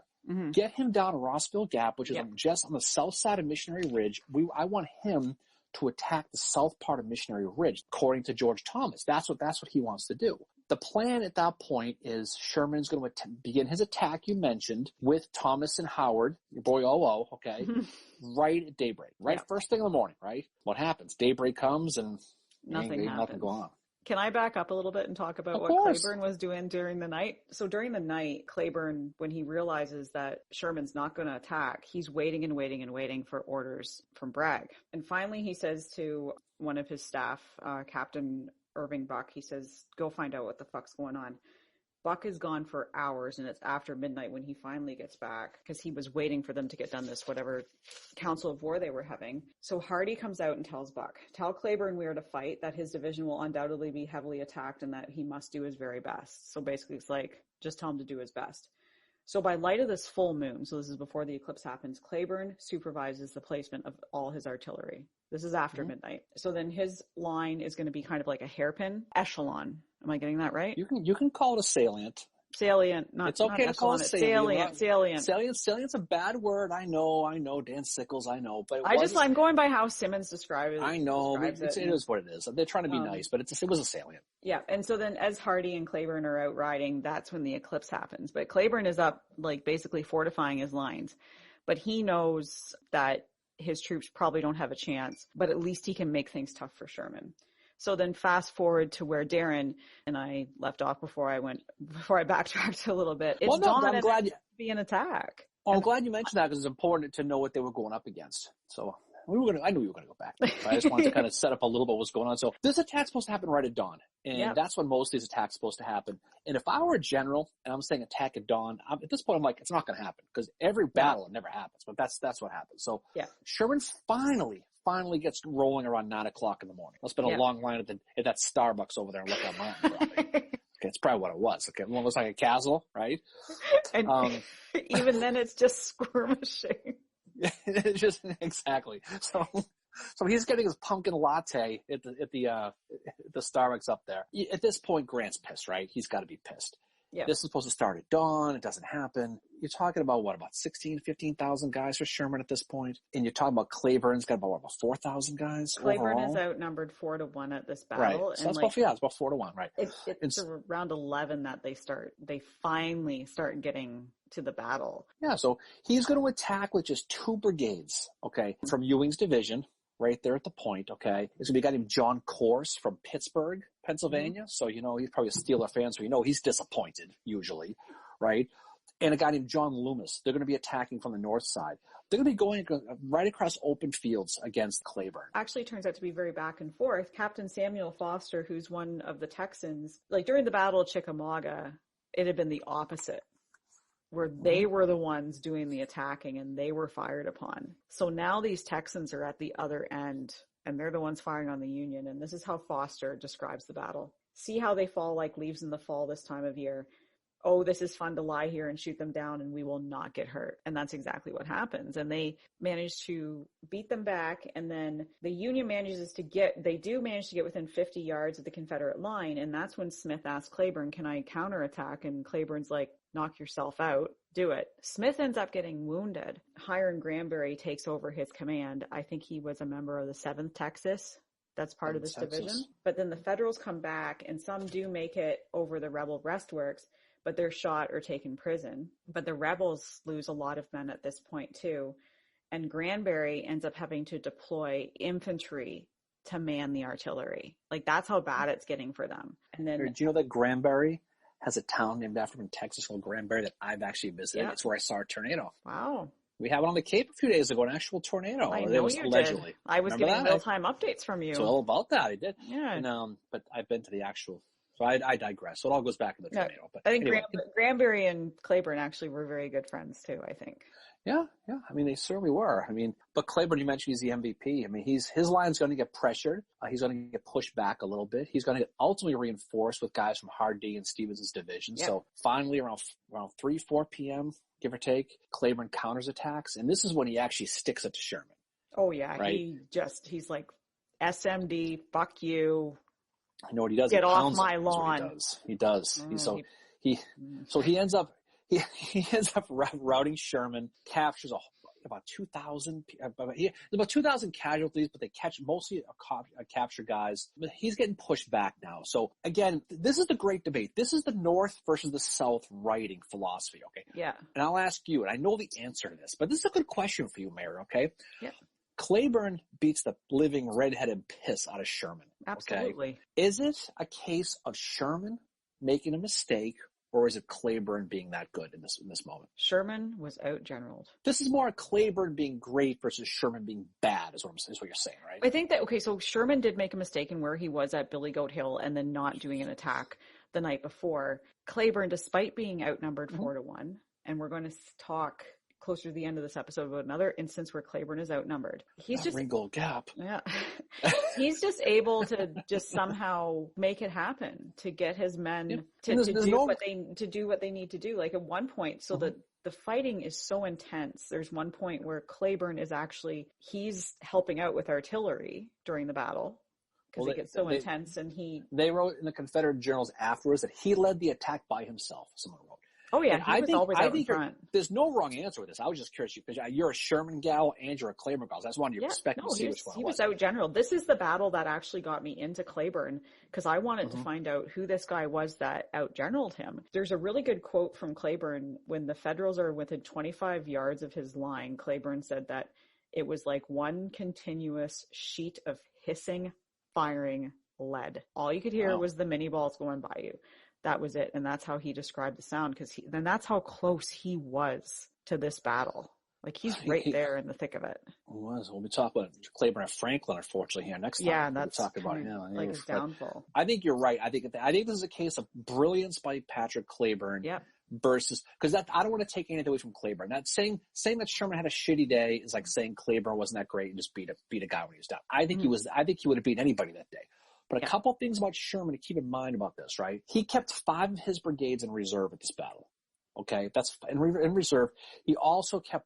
Get him down Rossville Gap, which is just on the south side of Missionary Ridge. I want him to attack the south part of Missionary Ridge, according to George Thomas. That's what he wants to do. The plan at that point is Sherman's going to begin his attack, you mentioned, with Thomas and Howard, your boy O.O., okay, right at daybreak, right? First thing in the morning, right? What happens? Daybreak comes and nothing go on. Can I back up a little bit and talk about what Claiborne was doing during the night? So during the night, Claiborne, when he realizes that Sherman's not going to attack, he's waiting and waiting and waiting for orders from Bragg. And finally, he says to one of his staff, Captain Irving Buck, he says, go find out what the fuck's going on. Buck is gone for hours, and it's after midnight when he finally gets back because he was waiting for them to get done this whatever council of war they were having. So Hardee comes out and tells Buck, tell Claiborne we are to fight, that his division will undoubtedly be heavily attacked and that he must do his very best. So basically it's like, just tell him to do his best. So by light of this full moon, so this is before the eclipse happens, Claiborne supervises the placement of all his artillery. This is after midnight. So then his line is going to be kind of like a hairpin echelon. Am I getting that right? You can call it a salient. salient, not It's okay to call echelon, it it's salient, salient. Salient's a bad word. I know. Dan Sickles, I know. But I'm going by how Simmons I know. describes it. It is what it is. They're trying to be nice, but it was a salient. Yeah. And so then as Hardy and Claiborne are out riding, that's when the eclipse happens. But Claiborne is up, like, basically fortifying his lines. But he knows that his troops probably don't have a chance, but at least he can make things tough for Sherman. So then fast forward to where Darren and I left off before I backtracked a little bit. It's dawn, I'm glad to be an attack. I'm glad you mentioned that, because it's important to know what they were going up against. So I knew we were going to go back. I just wanted to kind of set up a little bit what's going on. So this attack's supposed to happen right at dawn. And that's when most of these attacks are supposed to happen. And if I were a general and I'm saying attack at dawn, at this point I'm like, it's not going to happen, because every battle, it never happens. But that's what happens. So Sherman finally gets rolling around 9 o'clock in the morning. Let's been a long line at that Starbucks over there and look at mountain. Okay, it's probably what it was. Okay, it looks like a castle, right? And even then, it's just skirmishing. It's just exactly. So he's getting his pumpkin latte at the Starbucks up there. At this point, Grant's pissed, right? He's got to be pissed. Yeah. This is supposed to start at dawn. It doesn't happen. You're talking about about 15,000 guys for Sherman at this point. And you're talking about Claiborne's got about 4,000 guys Claiborne overall. is outnumbered 4-1 at this battle. Right. So and it's about 4-1, right? It's around 11 that they finally start getting to the battle. Yeah. So he's going to attack with just 2 brigades, okay, from Ewing's division. Right there at the point, okay? There's going to be a guy named John Corse from Pittsburgh, Pennsylvania. Mm-hmm. So, he's probably a Steeler fan, so he's disappointed, usually, right? And a guy named John Loomis. They're going to be attacking from the north side. They're going to be going right across open fields against Claiborne. Actually turns out to be very back and forth. Captain Samuel Foster, who's one of the Texans, like during the Battle of Chickamauga, it had been the opposite, where they were the ones doing the attacking and they were fired upon. So now these Texans are at the other end and they're the ones firing on the Union. And this is how Foster describes the battle. See how they fall like leaves in the fall this time of year. Oh, this is fun to lie here and shoot them down and we will not get hurt. And that's exactly what happens. And they manage to beat them back. And then the Union manage to get within 50 yards of the Confederate line. And that's when Smith asks Claiborne, can I counterattack? And Claiborne's like, knock yourself out, do it. Smith ends up getting wounded. Hiram Granberry takes over his command. I think he was a member of the 7th Texas. That's part of this division. But then the Federals come back and some do make it over the rebel breastworks, but they're shot or taken prison. But the rebels lose a lot of men at this point too. And Granberry ends up having to deploy infantry to man the artillery. Like that's how bad it's getting for them. And then, do you know that Granberry has a town named after him in Texas called Granbury that I've actually visited? It's where I saw a tornado. Wow. We had one on the Cape a few days ago, an actual tornado. I know you allegedly did. I was getting real-time updates from you. It's all about that. I did. Yeah. And, but I've been to the actual. So I digress. So it all goes back to the tornado. But I think anyway. Granberry and Claiborne actually were very good friends too, I think. Yeah. I mean, they certainly were. I mean, but Claiborne, you mentioned he's the MVP. I mean, his line's going to get pressured. He's going to get pushed back a little bit. He's going to get ultimately reinforced with guys from Hardee and Stevenson's division. Yep. So finally, around 3-4 p.m., give or take, Claiborne counters attacks, and this is when he actually sticks it to Sherman. Oh yeah, right? He's like, SMD, fuck you. I know what he does. Get off my lawn. He does. He ends up routing Sherman, captures about 2,000. About 2,000 casualties, but they catch mostly capture guys. But he's getting pushed back now. So again, this is the great debate. This is the North versus the South writing philosophy. Okay. Yeah. And I'll ask you, and I know the answer to this, but this is a good question for you, Mary. Okay. Yeah. Claiborne beats the living redheaded piss out of Sherman. Absolutely. Okay? Is it a case of Sherman making a mistake, or is it Claiborne being that good in this moment? Sherman was out-generaled. This is more Claiborne being great versus Sherman being bad, is what you're saying, right? I think that, so Sherman did make a mistake in where he was at Billy Goat Hill and then not doing an attack the night before. Claiborne, despite being outnumbered 4-1, and we're going to talk closer to the end of this episode about another instance where Claiborne is outnumbered. He's just Ringgold Gap. Yeah. He's just able to just somehow make it happen, to get his men to do what they need to do. Like at one point, so that the fighting is so intense. There's one point where Claiborne is he's helping out with artillery during the battle. because it gets so intense. And they wrote in the Confederate journals afterwards that he led the attack by himself. Someone wrote. Oh yeah, and he was always out in front. There's no wrong answer with this. I was just curious because you're a Sherman gal and you're a Claiborne gal. So I just wanted your perspective to see which one it was. He was out general. This is the battle that actually got me into Claiborne because I wanted to find out who this guy was that out generaled him. There's a really good quote from Claiborne when the Federals are within 25 yards of his line. Claiborne said that it was like one continuous sheet of hissing, firing lead. All you could hear was the mini balls going by you. That was it. And that's how he described the sound because then that's how close he was to this battle. Like he's right there in the thick of it. He was. We'll be talking about Claiborne and Franklin, unfortunately, here next time. Yeah, that's we'll talk about him. Like his downfall. I think you're right. I think this is a case of brilliance by Patrick Claiborne versus because I don't want to take anything away from Claiborne. Not saying that Sherman had a shitty day is like saying Claiborne wasn't that great and just beat a guy when he was down. I think he was. I think he would have beaten anybody that day. But a couple things about Sherman to keep in mind about this, right? He kept 5 of his brigades in reserve at this battle. Okay, that's in reserve. He also kept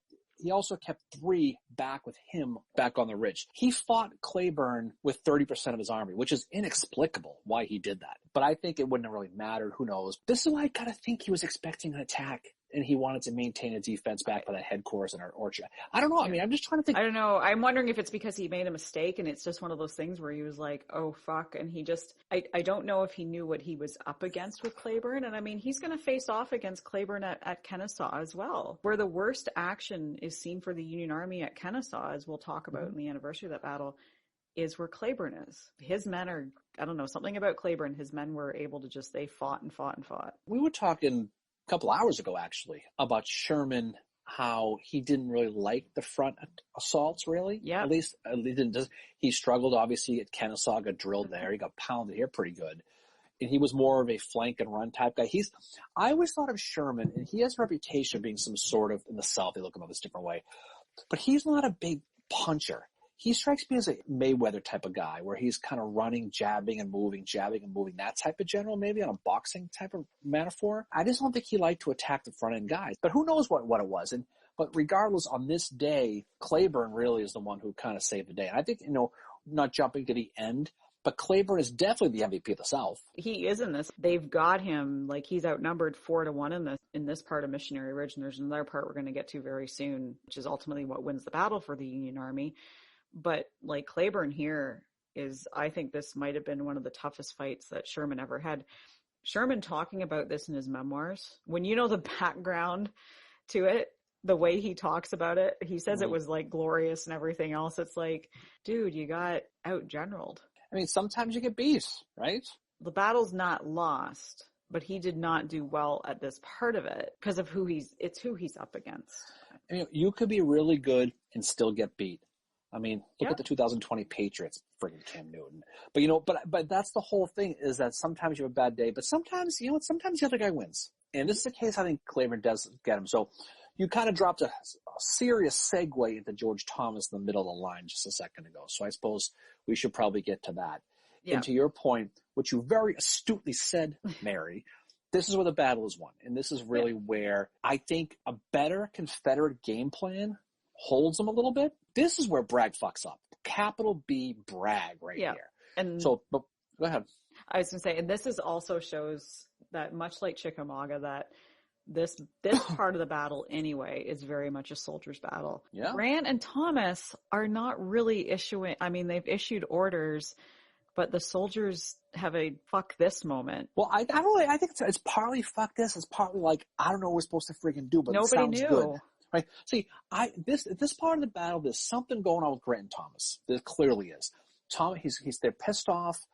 3 back with him back on the ridge. He fought Claiborne with 30% of his army, which is inexplicable why he did that. But I think it wouldn't have really mattered. Who knows? This is why I gotta think he was expecting an attack. And he wanted to maintain a defense back by that headquarters in our orchard. I don't know. I mean, I'm just trying to think. I don't know. I'm wondering if it's because he made a mistake and it's just one of those things where he was like, oh, fuck. And he just, I don't know if he knew what he was up against with Claiborne. And I mean, he's going to face off against Claiborne at Kennesaw as well, where the worst action is seen for the Union Army at Kennesaw, as we'll talk about in the anniversary of that battle, is where Claiborne is. His men are, I don't know, something about Claiborne. His men were able to just, they fought and fought and fought. We were talking couple hours ago, actually, about Sherman, how he didn't really like the front assaults, really. Yeah. At least he struggled, obviously, at Kennesaw, got drilled there. He got pounded here pretty good. And he was more of a flank and run type guy. I always thought of Sherman, and he has a reputation of being some sort of, in the South, they look at him this different way, but he's not a big puncher. He strikes me as a Mayweather type of guy where he's kind of running, jabbing and moving, that type of general, maybe on a boxing type of metaphor. I just don't think he liked to attack the front end guys, but who knows what it was. But regardless, on this day, Claiborne really is the one who kind of saved the day. And I think, not jumping to the end, but Claiborne is definitely the MVP of the South. He is in this. They've got him, like he's outnumbered 4-1 in this part of Missionary Ridge. And there's another part we're going to get to very soon, which is ultimately what wins the battle for the Union Army. But like Claiborne here is, I think this might have been one of the toughest fights that Sherman ever had. Sherman talking about this in his memoirs, when you know the background to it, the way he talks about it, he says it was like glorious and everything else. It's like, dude, you got out-generaled. I mean, sometimes you get beat, right? The battle's not lost, but he did not do well at this part of it because of who he's up against. I mean, you could be really good and still get beat. I mean, look at the 2020 Patriots, friggin' Cam Newton. But that's the whole thing, is that sometimes you have a bad day, but sometimes, sometimes the other guy wins. And this is a case I think Claiborne does get him. So you kind of dropped a serious segue into George Thomas in the middle of the line just a second ago. So I suppose we should probably get to that. Yeah. And to your point, which you very astutely said, Mary, this is where the battle is won. And this is really where I think a better Confederate game plan holds them a little bit. This is where Bragg fucks up. Capital B Bragg here. And so, but go ahead. I was going to say, and this is also shows that much like Chickamauga, that this part of the battle anyway is very much a soldier's battle. Yeah. Grant and Thomas are not really issuing, I mean, they've issued orders, but the soldiers have a fuck this moment. Well, I think it's partly fuck this. It's partly like, I don't know what we're supposed to freaking do, but nobody it sounds knew. Good. Right. See, this part of the battle, there's something going on with Grant and Thomas. There clearly is. They're pissed off.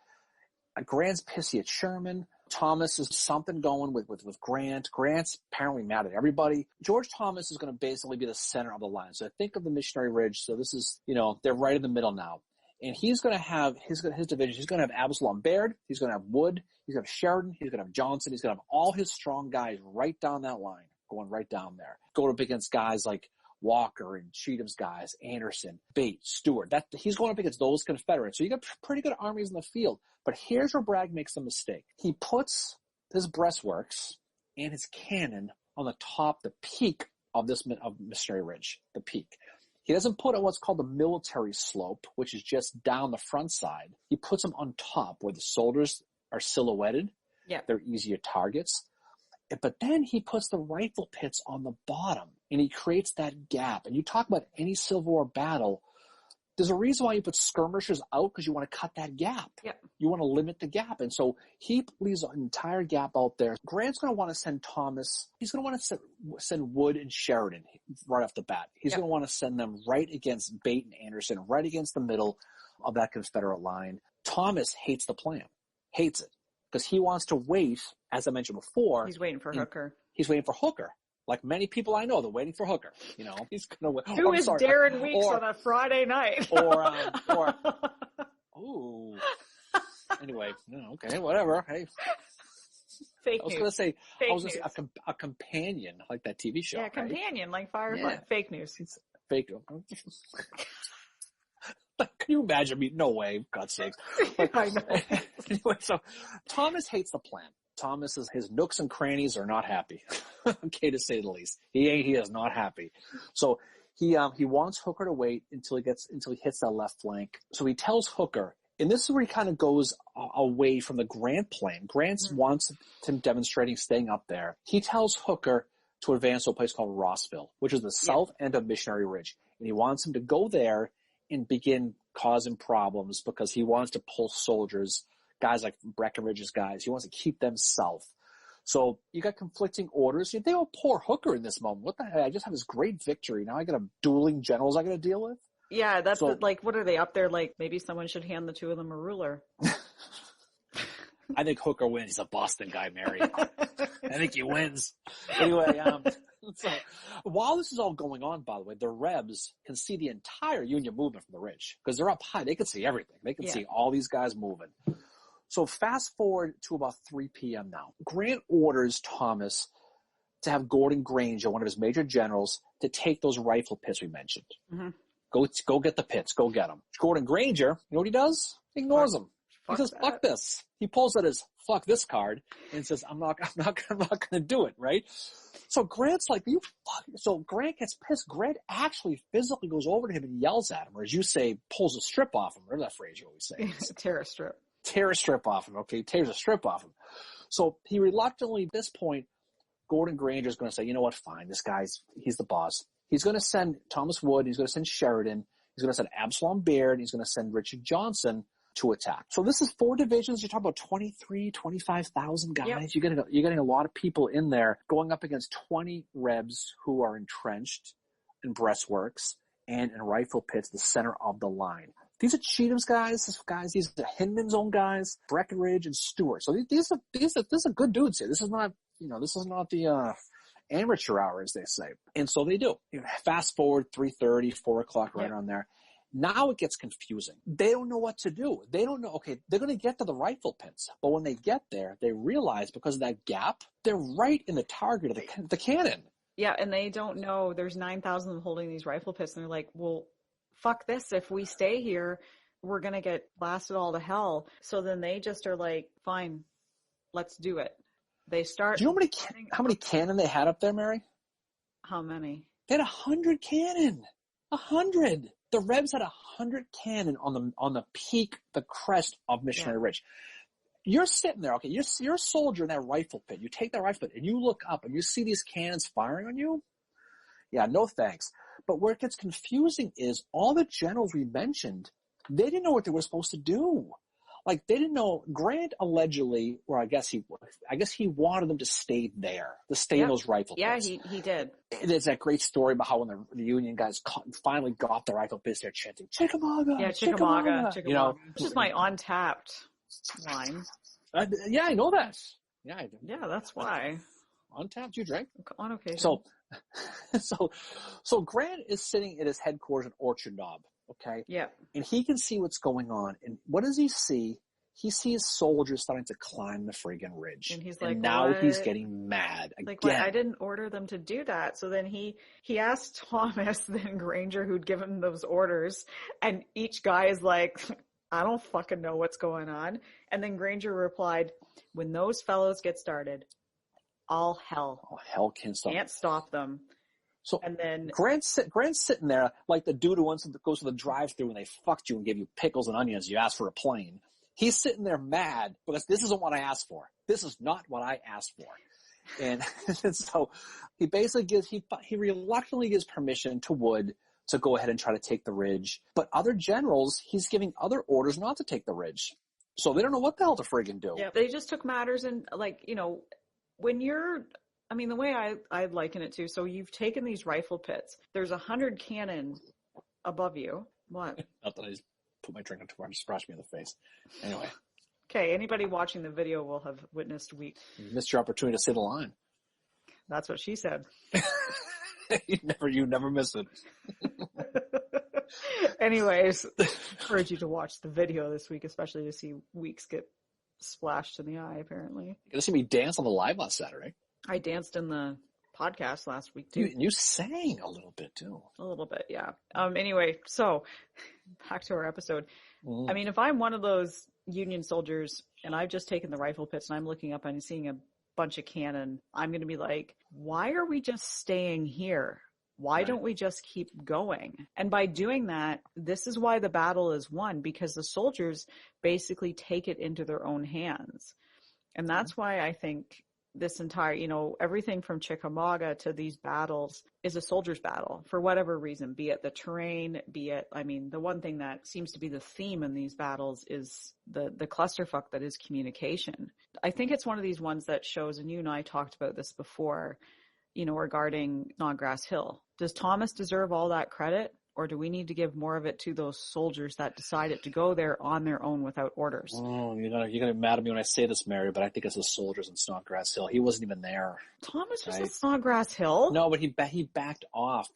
Grant's pissy at Sherman. Thomas is something going with Grant. Grant's apparently mad at everybody. George Thomas is going to basically be the center of the line. So think of the Missionary Ridge. So this is, they're right in the middle now. And he's going to have his division. He's going to have Absalom Baird. He's going to have Wood. He's going to have Sheridan. He's going to have Johnson. He's going to have all his strong guys right down that line. Going right down there. Going up against guys like Walker and Cheatham's guys, Anderson, Bates, Stewart. He's going up against those Confederates. So you got pretty good armies in the field. But here's where Bragg makes a mistake. He puts his breastworks and his cannon on the top, the peak of Missionary Ridge, the peak. He doesn't put on what's called the military slope, which is just down the front side. He puts them on top where the soldiers are silhouetted. Yeah. They're easier targets. But then he puts the rifle pits on the bottom, and he creates that gap. And you talk about any Civil War battle, there's a reason why you put skirmishers out, because you want to cut that gap. Yep. You want to limit the gap. And so he leaves an entire gap out there. Grant's going to want to send Thomas. He's going to want to send Wood and Sheridan right off the bat. He's going to want to send them right against Bate and Anderson, right against the middle of that Confederate line. Thomas hates the plan, hates it, because he wants to wait, as I mentioned before. He's waiting for Hooker. He's waiting for Hooker. Like many people I know, they're waiting for Hooker. You know, he's going to. Who is Darren Weeks on a Friday night? Anyway, okay, whatever. Hey, Fake I was news. going to say, Fake I was going news. to say a companion, like that TV show. Yeah, right? companion, like Firefly. Yeah. Fake news. It's fake. Can you imagine me? No way, for God's sakes. I know. Anyway, so Thomas hates the plan. His nooks and crannies are not happy. Okay, to say the least. He is not happy. So he wants Hooker to wait until he hits that left flank. So he tells Hooker, and this is where he kind of goes away from the Grant plan. Grant wants him demonstrating staying up there. He tells Hooker to advance to a place called Rossville, which is the south end of Missionary Ridge. And he wants him to go there and begin causing problems, because he wants to pull soldiers, guys like Breckinridge's guys. He wants to keep them south. So you got conflicting orders. They will poor Hooker in this moment. What the heck? I just have this great victory. Now I got dueling generals I got to deal with. Yeah, that's what are they up there? Like, maybe someone should hand the two of them a ruler. I think Hooker wins. He's a Boston guy, Mary. I think he wins. Anyway, so while this is all going on, by the way, the Rebs can see the entire Union movement from the ridge, because they're up high. They can see everything. They can see all these guys moving. So fast forward to about 3 p.m. now. Grant orders Thomas to have Gordon Granger, one of his major generals, to take those rifle pits we mentioned. Mm-hmm. Go get the pits. Go get them. Gordon Granger, you know what he does? He ignores them. He says, "Fuck this." He pulls out his "fuck this" card and says, "I'm not going to do it." Right? So Grant's like, "You fuck." So Grant gets pissed. Grant actually physically goes over to him and yells at him, or as you say, pulls a strip off him. Whatever that phrase you always say. Tear a strip. Tear a strip off him. Okay, tears a strip off him. So he reluctantly, at this point, Gordon Granger's going to say, "You know what? Fine. He's the boss." He's going to send Thomas Wood. He's going to send Sheridan. He's going to send Absalom Baird. He's going to send Richard Johnson to attack. So this is 4 divisions. You're talking about 25,000 guys. Yep. You're getting a lot of people in there going up against 20 Rebs who are entrenched in breastworks and in rifle pits, the center of the line. These are Cheatham's guys. These are Hindman's own guys, Breckinridge and Stewart. So these are good dudes here. This is not the amateur hour, as they say. And so they do. Fast forward 3:30, 4 o'clock, right around there. Now it gets confusing. They don't know what to do. They don't know, okay, they're going to get to the rifle pits. But when they get there, they realize because of that gap, they're right in the target of the cannon. Yeah, and they don't know there's 9,000 of them holding these rifle pits. And they're like, well, fuck this. If we stay here, we're going to get blasted all to hell. So then they just are like, fine, let's do it. They start. Do you know how many cannon they had up there, Mary? How many? They had 100 cannon. 100. The Rebs had 100 cannon on the peak, the crest of Missionary Ridge. You're sitting there, okay, you're a soldier in that rifle pit. You take that rifle pit and you look up and you see these cannons firing on you. Yeah, no thanks. But where it gets confusing is all the generals we mentioned, they didn't know what they were supposed to do. Like, they didn't know. Grant allegedly, or I guess he wanted them to stay there, to stay in those rifle pits. Yeah, he did. There's that great story about how when the Union guys finally got the rifle pits, they're chanting, "Chickamauga! Yeah, Chickamauga. You know, which is my untapped line. Yeah, I know that. Yeah, I do. Yeah, that's why. Untapped, you drink? On occasion. So Grant is sitting at his headquarters in Orchard Knob. Okay. Yeah. And he can see what's going on. And what does he see? He sees soldiers starting to climb the friggin' ridge. And he's like, now what? He's getting mad again. Like, I didn't order them to do that. So then he asked Thomas, then Granger, who'd given those orders. And each guy is like, I don't fucking know what's going on. And then Granger replied, when those fellows get started, all hell. Oh, hell can't stop. Can't stop them. So And then Grant's sitting there like the dude who goes to the drive-thru and they fucked you and gave you pickles and onions. You asked for a plane. He's sitting there mad because this isn't what I asked for. This is not what I asked for. And, and so he basically he reluctantly gives permission to Wood to go ahead and try to take the ridge. But other generals, he's giving other orders not to take the ridge. So they don't know what the hell to friggin' do. yeah, they just took matters in, like, when you're, I mean, the way I'd liken it to, so you've taken these rifle pits. There's 100 cannon above you. What? Not that I just put my drink on too far and splashed me in the face. Anyway. Okay, anybody watching the video will have witnessed weeks. You missed your opportunity to say the line. That's what she said. you never miss it. Anyways, I encourage you to watch the video this week, especially to see Weeks get splashed in the eye, apparently. You're going to see me dance on the live last Saturday. I danced in the podcast last week, too. You sang a little bit, too. A little bit, yeah. Anyway, so back to our episode. I mean, if I'm one of those Union soldiers and I've just taken the rifle pits and I'm looking up and seeing a bunch of cannon, I'm going to be like, why are we just staying here? Why don't we just keep going? And by doing that, this is why the battle is won, because the soldiers basically take it into their own hands. And that's why I think this entire, everything from Chickamauga to these battles is a soldier's battle for whatever reason, be it the terrain, be it, I mean, the one thing that seems to be the theme in these battles is the clusterfuck that is communication. I think it's one of these ones that shows, and you and I talked about this before, regarding Snodgrass Hill. Does Thomas deserve all that credit? Or do we need to give more of it to those soldiers that decided to go there on their own without orders? Oh, you're gonna be mad at me when I say this, Mary, but I think it's the soldiers in Snodgrass Hill. He wasn't even there. Thomas was at Snodgrass Hill? No, but he backed off.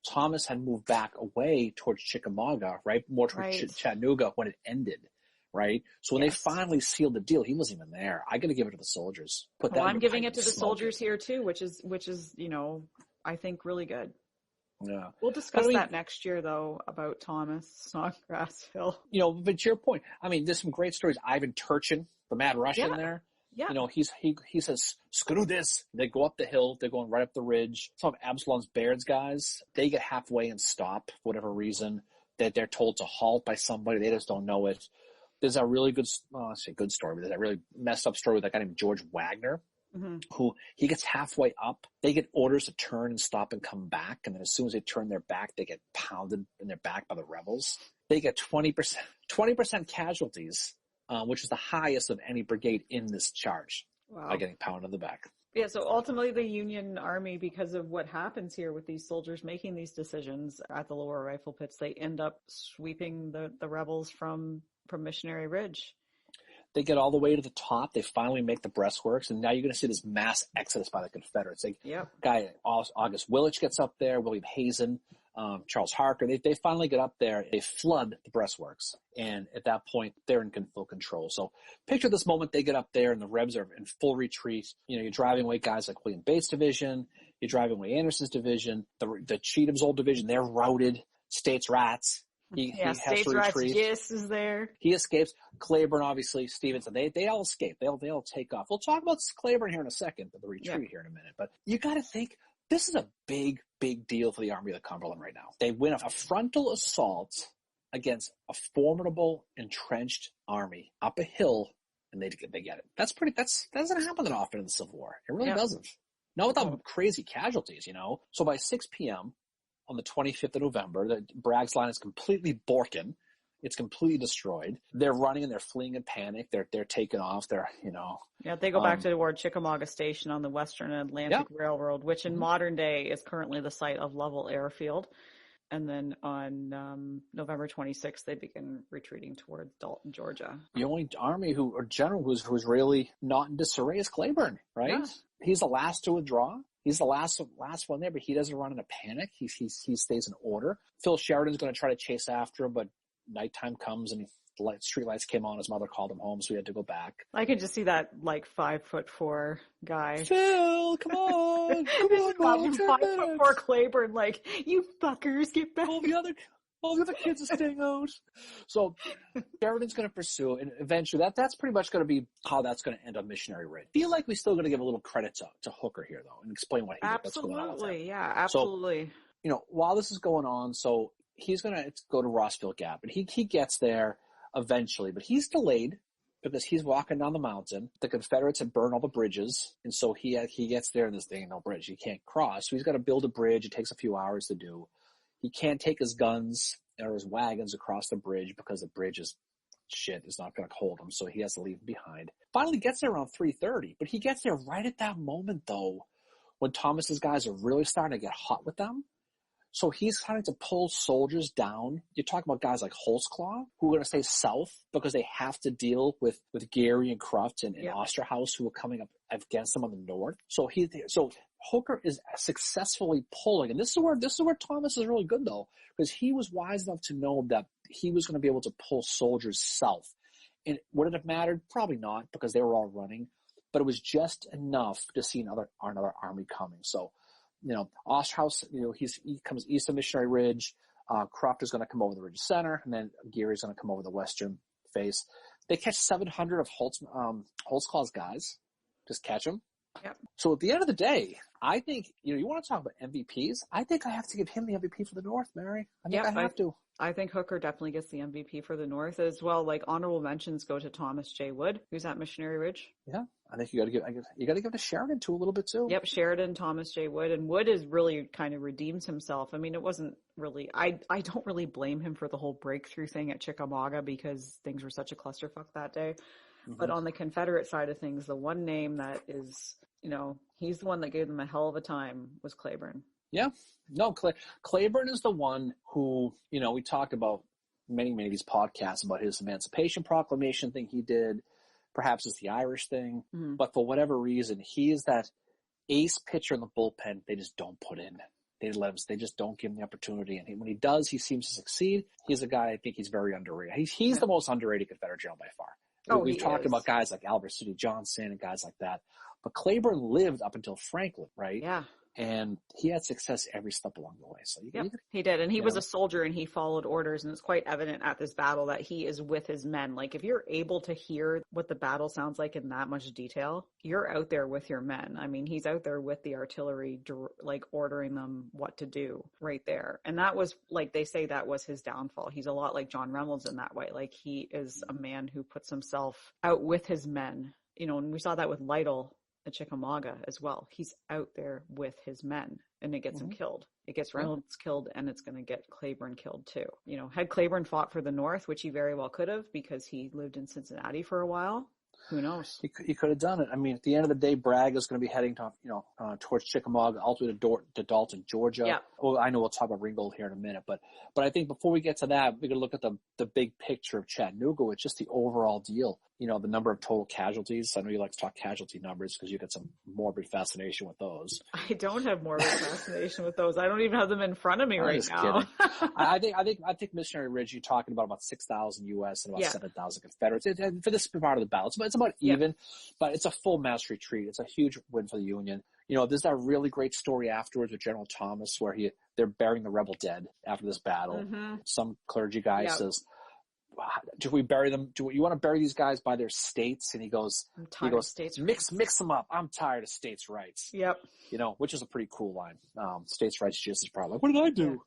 Thomas had moved back away towards Chickamauga, right? More towards Chattanooga when it ended, right? So when they finally sealed the deal, he wasn't even there. I got to give it to the soldiers. I'm giving it to the soldiers here too, which is I think really good. Yeah. We'll discuss that next year, though, about Thomas Snodgrass Hill. But to your point, I mean, there's some great stories. Ivan Turchin, the Mad Russian there. Yeah. He says, screw this. They go up the hill. They're going right up the ridge. Some of Absalom's Baird's guys, they get halfway and stop for whatever reason. That they're told to halt by somebody. They just don't know it. There's a really good, good story, but there's a really messed up story with a guy named George Wagner. Mm-hmm. Who he gets halfway up. They get orders to turn and stop and come back. And then as soon as they turn their back, they get pounded in their back by the rebels. They get 20% casualties, which is the highest of any brigade in this charge by getting pounded in the back. Yeah, so ultimately the Union Army, because of what happens here with these soldiers making these decisions at the lower rifle pits, they end up sweeping the rebels from Missionary Ridge. They get all the way to the top. They finally make the breastworks, and now you're going to see this mass exodus by the Confederates. Guy August Willich gets up there, William Hazen, Charles Harker. They finally get up there. They flood the breastworks, and at that point, they're in full control. So picture this moment. They get up there, and the Rebs are in full retreat. You're driving away guys like William Bates' division. You're driving away Anderson's division. The Cheatham's old division, they're routed. States Rats. He has to retreat. Yes, is there. He escapes. Claiborne, obviously, Stevenson, they all escape. They all take off. We'll talk about Claiborne here in a second, but the retreat here in a minute. But you got to think, this is a big, big deal for the Army of the Cumberland right now. They win a frontal assault against a formidable, entrenched army up a hill, and they get it. That doesn't happen that often in the Civil War. It really doesn't. Not without crazy casualties, So by 6 p.m., on the 25th of November, Bragg's line is completely borken. It's completely destroyed. They're running and they're fleeing in panic. They're taking off. Yeah, they go back toward Chickamauga Station on the Western Atlantic Railroad, which in modern day is currently the site of Lovell Airfield. And then on November 26th, they begin retreating towards Dalton, Georgia. The only army general who's really not in disarray is Claiborne, right? Yeah. He's the last to withdraw. He's the last one there, but he doesn't run in a panic. He stays in order. Phil Sheridan's going to try to chase after him, but nighttime comes and the street lights came on. His mother called him home, so he had to go back. I could just see that 5'4" guy. Phil, come on, come on, 5'4" Claiborne, you fuckers, get back. All the other kids are staying out. So Sheridan's going to pursue, and eventually that's pretty much going to be how that's going to end on Missionary Ridge. I feel like we still going to give a little credit to Hooker here, though, and explain what he did, what's going on with Absolutely. him. Yeah, absolutely. So, while this is going on, so he's going to go to Rossville Gap, and he gets there eventually, but he's delayed because he's walking down the mountain. The Confederates have burned all the bridges, and so he gets there, and this thing ain't no bridge. He can't cross, so he's got to build a bridge. It takes a few hours to do. He can't take his guns or his wagons across the bridge because the bridge is not going to hold him, so he has to leave them behind. Finally gets there around 3:30, but he gets there right at that moment, though, when Thomas's guys are really starting to get hot with them. So he's trying to pull soldiers down. You're talking about guys like Holtzclaw, who are going to stay south because they have to deal with Gary and Cruft and Osterhaus, who are coming up against them on the north. So Hooker is successfully pulling, and this is where Thomas is really good, though, because he was wise enough to know that he was going to be able to pull soldiers south. And would it have mattered? Probably not, because they were all running, but it was just enough to see another army coming. So, Osterhaus, he comes east of Missionary Ridge. Cruft is going to come over the ridge center, and then Geary's going to come over the western face. They catch 700 of Holtzclaw's guys. Just catch them. Yep. So at the end of the day, I think, you want to talk about MVPs? I think I have to give him the MVP for the North, Mary. I have to. I think Hooker definitely gets the MVP for the North as well. Like, honorable mentions go to Thomas J. Wood, who's at Missionary Ridge. Yeah, I think you got to give to Sheridan too a little bit too. Yep, Sheridan, Thomas J. Wood, and Wood is really kind of redeems himself. I mean, it wasn't really. I don't really blame him for the whole breakthrough thing at Chickamauga because things were such a clusterfuck that day. Mm-hmm. But on the Confederate side of things, the one name that is, he's the one that gave them a hell of a time was Claiborne. Yeah. No, Claiborne is the one who, we talked about many of these podcasts about his Emancipation Proclamation thing he did. Perhaps it's the Irish thing. Mm-hmm. But for whatever reason, he is that ace pitcher in the bullpen they just don't put in. They just don't give him the opportunity. And when he does, he seems to succeed. He's a guy, I think he's very underrated. He's the most underrated Confederate general by far. We've talked about guys like Albert City Johnson and guys like that. But Claiborne lived up until Franklin, right? Yeah. And he had success every step along the way. So he did. And he was a soldier and he followed orders. And it's quite evident at this battle that he is with his men. Like, if you're able to hear what the battle sounds like in that much detail, you're out there with your men. I mean, he's out there with the artillery, like ordering them what to do right there. And that was, like they say, that was his downfall. He's a lot like John Reynolds in that way. Like, he is a man who puts himself out with his men. And we saw that with Lytle at Chickamauga as well. He's out there with his men and it gets him killed. It gets Reynolds killed and it's going to get Claiborne killed too. Had Claiborne fought for the North, which he very well could have because he lived in Cincinnati for a while, who knows? He could have done it. I mean, at the end of the day, Bragg is going to be heading to, towards Chickamauga, ultimately to Dalton, Georgia. Yeah. Well, I know we'll talk about Ringgold here in a minute, but I think before we get to that, we're going to look at the big picture of Chattanooga, with just the overall deal. The number of total casualties. I know you like to talk casualty numbers because you get some morbid fascination with those. I don't have morbid fascination with those. I don't even have them in front of me right now. I think Missionary Ridge, you're talking about 6,000 U.S. and about 7,000 Confederates. And for this part of the battle, it's about even, but it's a full mass retreat. It's a huge win for the Union. There's that really great story afterwards with General Thomas where they're burying the rebel dead after this battle. Mm-hmm. Some clergy guy says, do we bury them? Do you want to bury these guys by their states? And he goes, mix them up. I'm tired of states' rights. Yep. Which is a pretty cool line. States' rights just is probably like, what did I do?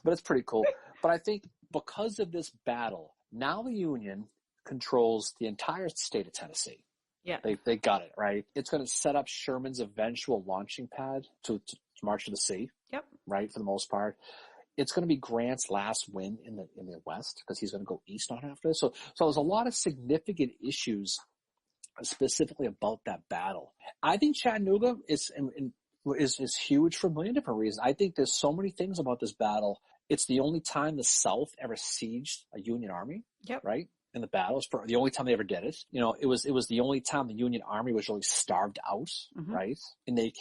But it's pretty cool. But I think because of this battle, now the Union controls the entire state of Tennessee. Yeah. They got it, right? It's going to set up Sherman's eventual launching pad to march to the sea. Yep. Right, for the most part. It's going to be Grant's last win in the West because he's going to go east on after this. So there's a lot of significant issues specifically about that battle. I think Chattanooga is huge for a million different reasons. I think there's so many things about this battle. It's the only time the South ever sieged a Union army. Yep. Right? In the battle. It's the only time they ever did it. It was the only time the Union army was really starved out, right? And they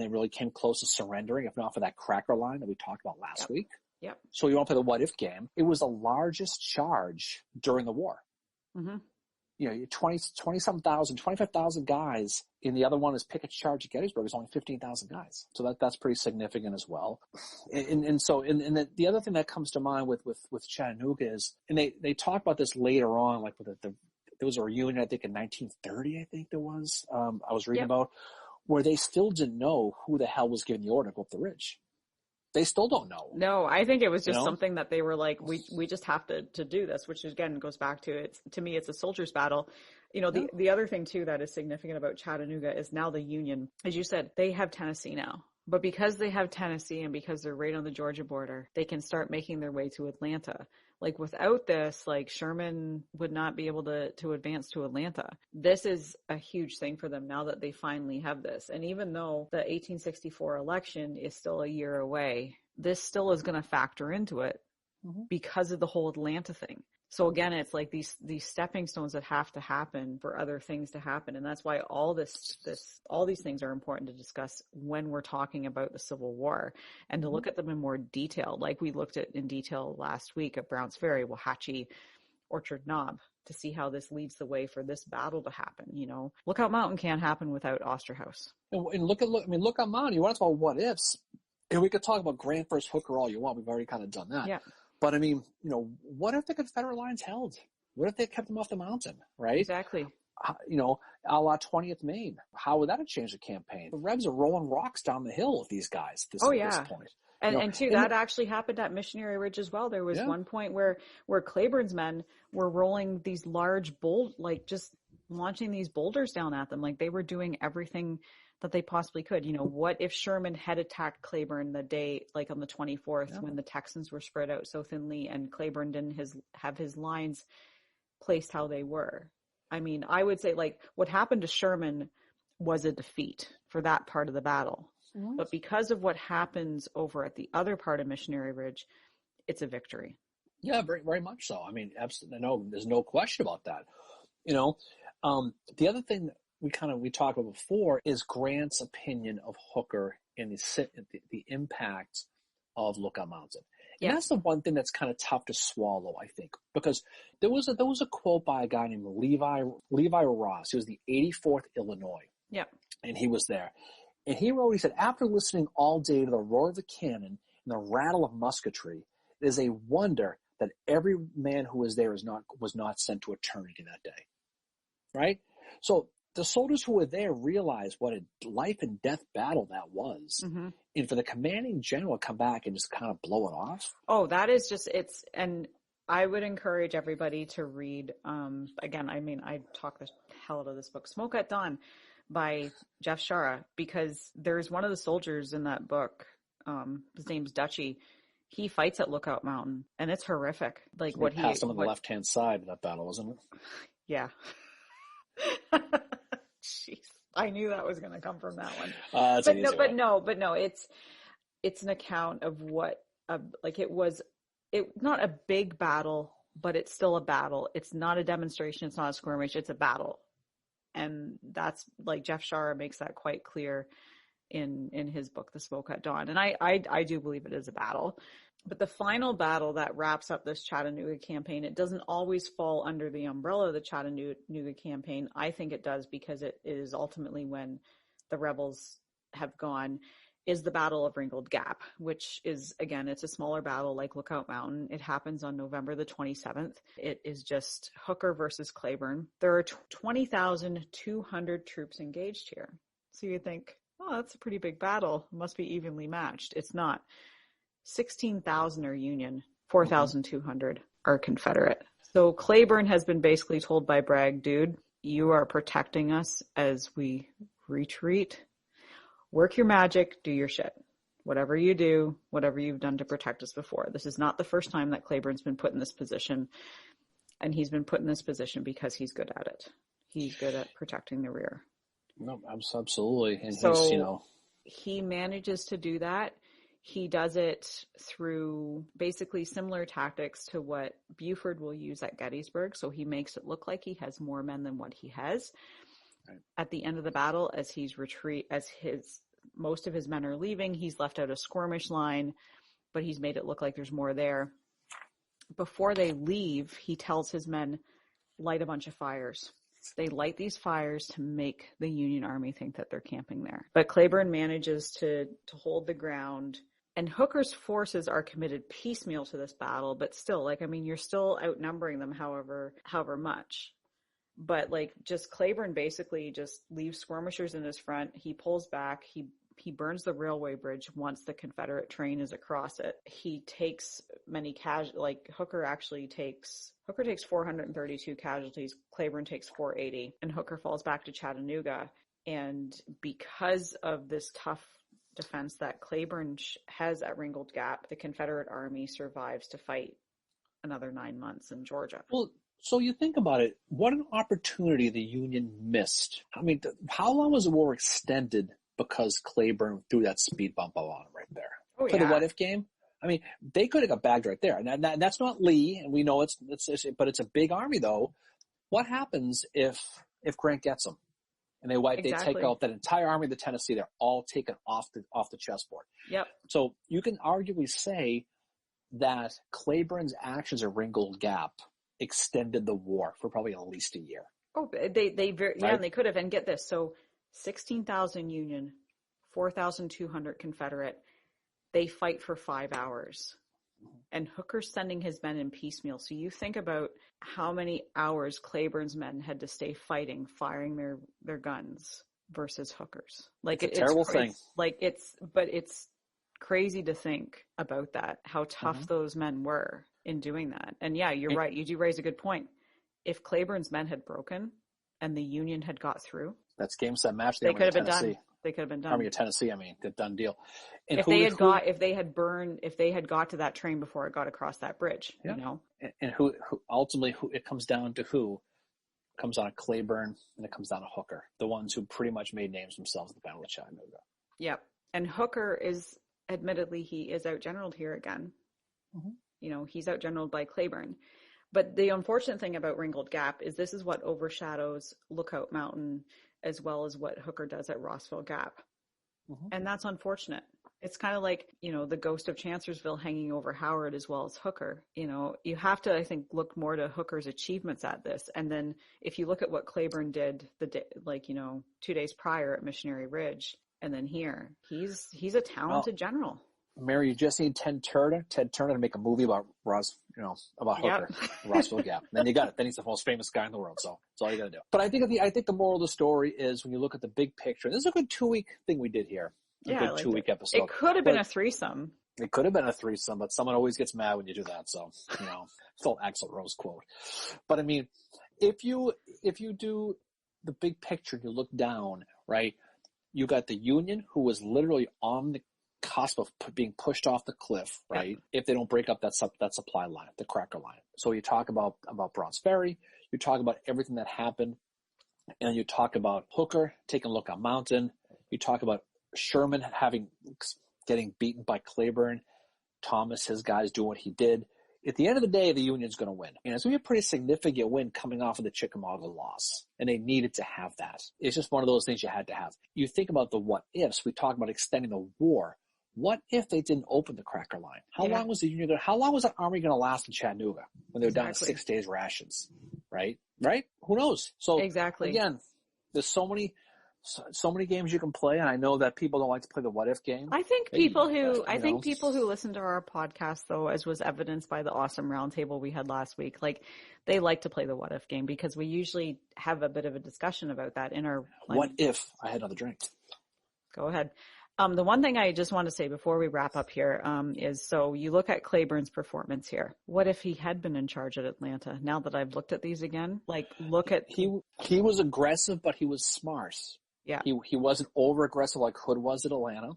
really came close to surrendering, if not for that cracker line that we talked about last week. Yep. So you want to play the what if game? It was the largest charge during the war. Mm-hmm. you 20-some thousand, 25,000 guys. And the other one is Pickett's charge at Gettysburg is only 15,000 guys. So that's pretty significant as well. And so the other thing that comes to mind with Chattanooga is, and they talk about this later on, like with there was a reunion, I think in 1930, I think there was, I was reading about, where they still didn't know who the hell was giving the order to go up the ridge. They still don't know. No, I think it was just something that they were like, we just have to do this, which again goes back to to me, it's a soldier's battle. The other thing too that is significant about Chattanooga is now the Union, as you said, they have Tennessee now. But because they have Tennessee and because they're right on the Georgia border, they can start making their way to Atlanta. Like without this, like Sherman would not be able to advance to Atlanta. This is a huge thing for them now that they finally have this. And even though the 1864 election is still a year away, this still is going to factor into it because of the whole Atlanta thing. So again, it's like these stepping stones that have to happen for other things to happen. And that's why all these things are important to discuss when we're talking about the Civil War and to look at them in more detail. Like we looked at in detail last week at Browns Ferry, Waxahachie, Orchard Knob, to see how this leads the way for this battle to happen. Lookout Mountain can't happen without Osterhaus. And Lookout Mountain, you want to talk about what ifs, and we could talk about Grant versus Hooker all you want. We've already kind of done that. Yeah. But I mean, what if the Confederate lines held? What if they kept them off the mountain, right? Exactly. A la 20th Maine. How would that have changed the campaign? The Rebs are rolling rocks down the hill with these guys at this point. And that actually happened at Missionary Ridge as well. There was one point where Claiborne's men were rolling these large just launching these boulders down at them. Like they were doing everything that they possibly could. What if Sherman had attacked Claiborne the day, like on the 24th, when the Texans were spread out so thinly and Claiborne didn't have his lines placed how they were? I mean, I would say like what happened to Sherman was a defeat for that part of the battle. Mm-hmm. But because of what happens over at the other part of Missionary Ridge, it's a victory. Yeah, very, very much so. I mean, absolutely. No, there's no question about that. The other thing that we talked about before is Grant's opinion of Hooker and the impact of Lookout Mountain. And that's the one thing that's kind of tough to swallow, I think, because there was a quote by a guy named Levi Ross. He was the 84th Illinois. Yeah. And he was there. And he said, after listening all day to the roar of the cannon and the rattle of musketry, it is a wonder that every man who was there was not sent to eternity that day. Right? So the soldiers who were there realized what a life and death battle that was. Mm-hmm. And for the commanding general to come back and just kind of blow it off. Oh, that is just, and I would encourage everybody to read, again, I mean, I talk the hell out of this book, Smoke at Dawn by Jeff Shara, because there's one of the soldiers in that book, his name's Dutchy. He fights at Lookout Mountain and it's horrific. Like what he passed him on the left-hand side of that battle, wasn't it? Yeah. Jeez, I knew that was going to come from that one. But no, it's an account of what, it was not a big battle, but it's still a battle. It's not a demonstration. It's not a skirmish. It's a battle. And that's like Jeff Shara makes that quite clear in his book, The Smoke at Dawn. And I do believe it is a battle. But the final battle that wraps up this Chattanooga campaign, it doesn't always fall under the umbrella of the Chattanooga campaign. I think it does because it is ultimately when the rebels have gone, is the Battle of Ringgold Gap, which is, again, it's a smaller battle like Lookout Mountain. It happens on November the 27th. It is just Hooker versus Claiborne. There are 20,200 troops engaged here. So you think, oh, that's a pretty big battle. It must be evenly matched. It's not. 16,000 are Union, 4,200 are Confederate. So Claiborne has been basically told by Bragg, dude, you are protecting us as we retreat. Work your magic, do your shit. Whatever you do, whatever you've done to protect us before. This is not the first time that Claiborne's been put in this position. And he's been put in this position because he's good at it. He's good at protecting the rear. No, absolutely. And so he manages to do that. He does it through basically similar tactics to what Buford will use at Gettysburg. So he makes it look like he has more men than what he has. Right. At the end of the battle, as most of his men are leaving, he's left out a skirmish line, but he's made it look like there's more there. Before they leave, he tells his men, light a bunch of fires. They light these fires to make the Union Army think that they're camping there. But Cleburne manages to hold the ground. And Hooker's forces are committed piecemeal to this battle, but still, like, I mean, you're still outnumbering them however much. But like, just Cleburne basically just leaves skirmishers in his front. He pulls back. He burns the railway bridge once the Confederate train is across it. He takes many Hooker takes 432 casualties. Cleburne takes 480, and Hooker falls back to Chattanooga. And because of this tough defense that Cleburne has at Ringgold Gap, the Confederate Army survives to fight another 9 months in Georgia. Well, so you think about it, what an opportunity the Union missed. I mean, how long was the war extended because Cleburne threw that speed bump on him right there? Oh, For the what-if game? I mean, they could have got bagged right there. And that's not Lee, and we know but it's a big army, though. What happens if Grant gets them? And they take out that entire army of the Tennessee. They're all taken off the chessboard. Yep. So you can arguably say that Cleburne's actions at Ringgold Gap extended the war for probably at least a year. Oh, and they could have. And get this, so 16,000 Union, 4,200 Confederate. They fight for 5 hours. And Hooker's sending his men in piecemeal. So you think about how many hours Cleburne's men had to stay fighting, firing their guns versus Hooker's. Like it's a terrible thing. It's crazy to think about that, how tough those men were in doing that. And yeah, you're right. You do raise a good point. If Cleburne's men had broken and the Union had got through, that's game, set, match. They could have been done. They could have been done. Army of Tennessee, I mean, the done deal. And if they had got to that train before it got across that bridge, you know. And who ultimately it comes down to who? It comes down to Cleburne and it comes down to Hooker, the ones who pretty much made names themselves at the Battle of Chattanooga. Yep. And Hooker is, admittedly, he is outgeneraled here again. Mm-hmm. You know, he's outgeneraled by Cleburne. But the unfortunate thing about Ringgold Gap is this is what overshadows Lookout Mountain as well as what Hooker does at Rossville Gap. Mm-hmm. And that's unfortunate. It's kind of like, you know, the ghost of Chancellorsville hanging over Howard as well as Hooker. You know, you have to, I think, look more to Hooker's achievements at this. And then if you look at what Cleburne did 2 days prior at Missionary Ridge, and then here, he's a talented general. Mary, you just need Ted Turner to make a movie about Hooker, Rossville Gap. Then you got it. Then he's the most famous guy in the world. So that's all you got to do. But I think the moral of the story is when you look at the big picture. This is a good 2-week thing we did here. A good 2-week episode. It could have been a threesome. It could have been a threesome, but someone always gets mad when you do that. So it's all Axl Rose quote. But I mean, if you do the big picture, you look down, right? You got the Union, who was literally on the cusp of being pushed off the cliff, right? Yeah. If they don't break up that supply line, the cracker line. So you talk about Browns Ferry, you talk about everything that happened, and you talk about Hooker taking Lookout Mountain, you talk about Sherman getting beaten by Cleburne, Thomas, his guys doing what he did. At the end of the day, the Union's going to win. And it's going to be a pretty significant win coming off of the Chickamauga loss. And they needed to have that. It's just one of those things you had to have. You think about the what ifs. We talk about extending the war. What if they didn't open the cracker line? How long was that army going to last in Chattanooga when they were down to 6 days rations? Right? Who knows? So exactly. Again, there's so many games you can play, and I know that people don't like to play the what if game. I think people who listen to our podcast, though, as was evidenced by the awesome roundtable we had last week, like they like to play the what if game because we usually have a bit of a discussion about that in our. What if I had another drink? Go ahead. The one thing I just want to say before we wrap up here is, so you look at Cleburne's performance here. What if he had been in charge at Atlanta? Now that I've looked at these again, look at he was aggressive, but he was smart. Yeah, he wasn't over aggressive like Hood was at Atlanta.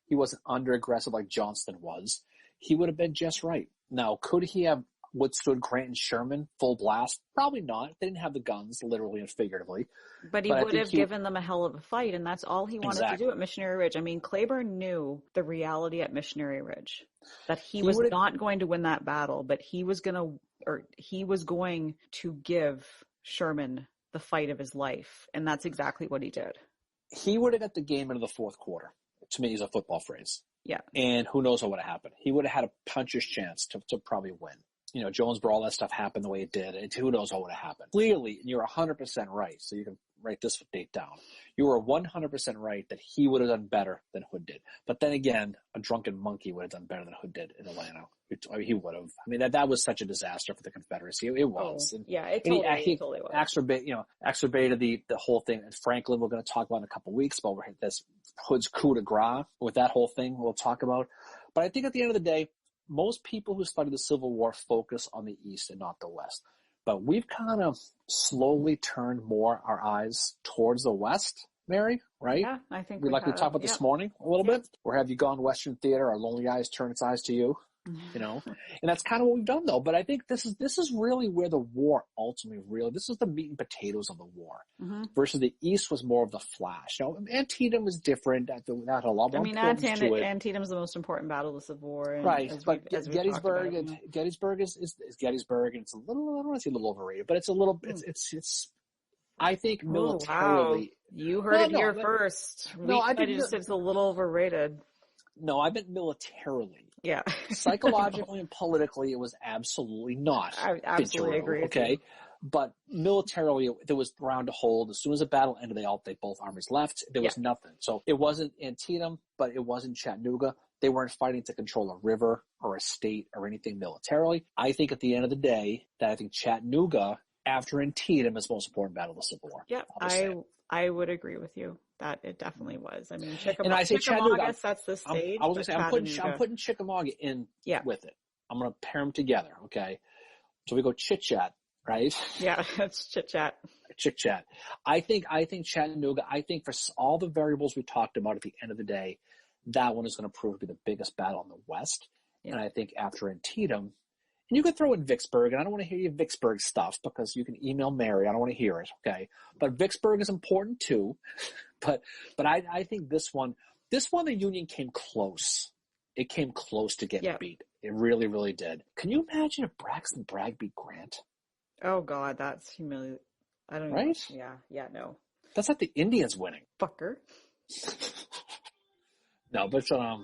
He wasn't under aggressive like Johnston was. He would have been just right. Now, could he have withstood Grant and Sherman full blast? Probably not. They didn't have the guns, literally and figuratively. But he would have given them a hell of a fight, and that's all he wanted to do at Missionary Ridge. I mean, Cleburne knew the reality at Missionary Ridge, that he was not going to win that battle, but he was going to give Sherman the fight of his life, and that's exactly what he did. He would have got the game into the fourth quarter. To me, is a football phrase. Yeah. And who knows what would have happened. He would have had a puncher's chance to probably win. Jonesboro, all that stuff happened the way it did. And who knows what would have happened. Clearly, and you're 100% right, so you can write this date down. You were 100% right that he would have done better than Hood did. But then again, a drunken monkey would have done better than Hood did in Atlanta. He would have. I mean, that was such a disaster for the Confederacy. It was. Oh, yeah, it and totally was. Exacerbated the whole thing. And Franklin, we're going to talk about in a couple of weeks about this Hood's coup de grace with that whole thing we'll talk about. But I think at the end of the day, most people who study the Civil War focus on the East and not the West. But we've kind of slowly turned more our eyes towards the West, Mary, right? Yeah, I think we talked about this morning a little bit. Or have you gone Western theater? Our lonely eyes turn its eyes to you. And that's kind of what we've done, though. But I think this is really where the war ultimately this is the meat and potatoes of the war. Versus the East was more of the flash. Antietam was different. That had a lot more importance to it. Antietam is the most important battle of the Civil War. And right. But Gettysburg is Gettysburg, and it's a little, I don't want to say a little overrated, but it's a little, it's I think militarily. Wow. You heard it here first. I think it's a little overrated. No, I meant militarily. Yeah. Psychologically and politically, it was absolutely not. I absolutely agree. Okay. But militarily, there was ground to hold. As soon as the battle ended, both armies left. There was nothing. So it wasn't Antietam, but it wasn't Chattanooga. They weren't fighting to control a river or a state or anything militarily. I think at the end of the day, that Chattanooga, after Antietam, is the most important battle of the Civil War. Yeah, I would agree with you that it definitely was. I mean, and I say Chattanooga sets the stage. I was going to say I'm putting Chickamauga in with it. I'm going to pair them together. Okay, so we go chit chat, right? Yeah, it's chit chat. Chit chat. I think Chattanooga. I think for all the variables we talked about at the end of the day, that one is going to prove to be the biggest battle in the West. Yeah. And I think after Antietam. And you could throw in Vicksburg, and I don't want to hear your Vicksburg stuff because you can email Mary. I don't want to hear it, okay? But Vicksburg is important too. But I think this one, the Union came close. It came close to getting beat. It really, really did. Can you imagine if Braxton Bragg beat Grant? Oh, God, that's humiliating. I don't know. Right? Yeah, no. That's like the Indians winning. Fucker. No, but I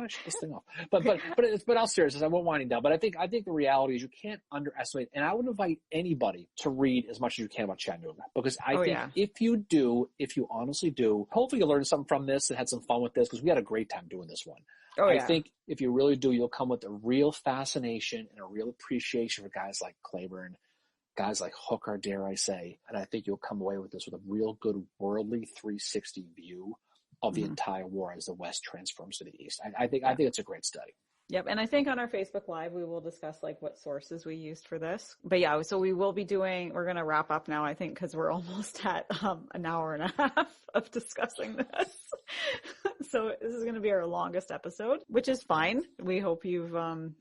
should this thing off. But all seriousness, I won't winding down. But I think the reality is you can't underestimate. And I would invite anybody to read as much as you can about Chattanooga because I think if you honestly do, hopefully you'll learn something from this and had some fun with this because we had a great time doing this one. I think if you really do, you'll come with a real fascination and a real appreciation for guys like Claiborne, guys like Hooker, dare I say, and I think you'll come away with this with a real good worldly 360 view of the entire war as the West transforms to the East. I think it's a great study. Yep. And I think on our Facebook Live, we will discuss what sources we used for this. But so we will be we're going to wrap up now, I think, because we're almost at an hour and a half of discussing this. So this is going to be our longest episode, which is fine. We hope you've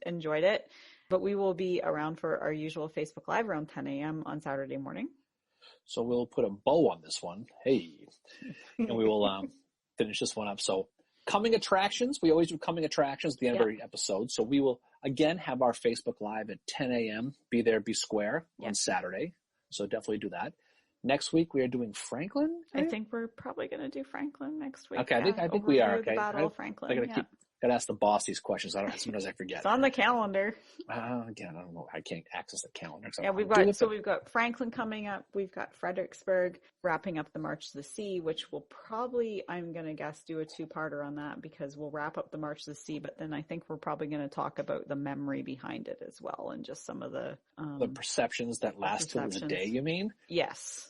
enjoyed it. But we will be around for our usual Facebook Live around 10 a.m. on Saturday morning. So we'll put a bow on this one. Hey. And we will finish this one up. So coming attractions, we always do coming attractions at the end of every episode. So we will again have our Facebook Live at 10 a.m. Be there, be square on Saturday. So definitely do that. Next week we are doing Franklin. Right? I think we're probably going to do Franklin next week. Okay, I think we are. Okay, the Battle of Franklin. Gotta ask the boss these questions. Sometimes I forget. It's on the calendar. Again, I don't know. I can't access the calendar. Yeah, we've got Franklin coming up. We've got Fredericksburg wrapping up the March to the Sea, which will probably, I'm going to guess, do a two-parter on that because we'll wrap up the March to the Sea, but then I think we're probably going to talk about the memory behind it as well and just some of the perceptions that last till the day, you mean? Yes.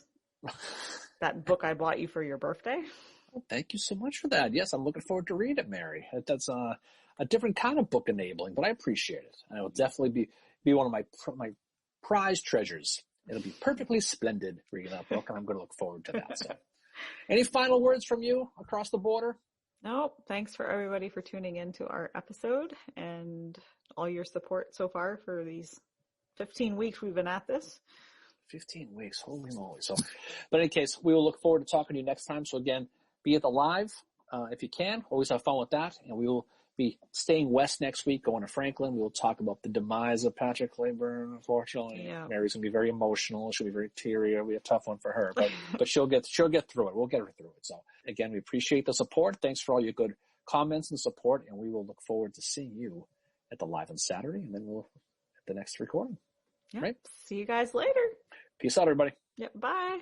That book I bought you for your birthday. Well, thank you so much for that. Yes, I'm looking forward to read it, Mary. That's a different kind of book enabling, but I appreciate it. And it will definitely be one of my prized treasures. It'll be perfectly splendid reading that book, and I'm going to look forward to that. So, any final words from you across the border? No, thanks for everybody for tuning in to our episode and all your support so far for these 15 weeks we've been at this. 15 weeks, holy moly. So, but in any case, we will look forward to talking to you next time. So again, be at the live if you can. Always have fun with that. And we will be staying west next week, going to Franklin. We will talk about the demise of Patrick Claiborne, unfortunately. Yeah. Mary's going to be very emotional. She'll be very teary. It'll be a tough one for her. But she'll get through it. We'll get her through it. So, again, we appreciate the support. Thanks for all your good comments and support. And we will look forward to seeing you at the live on Saturday. And then we'll the next recording. Yeah. Right? See you guys later. Peace out, everybody. Yep. Bye.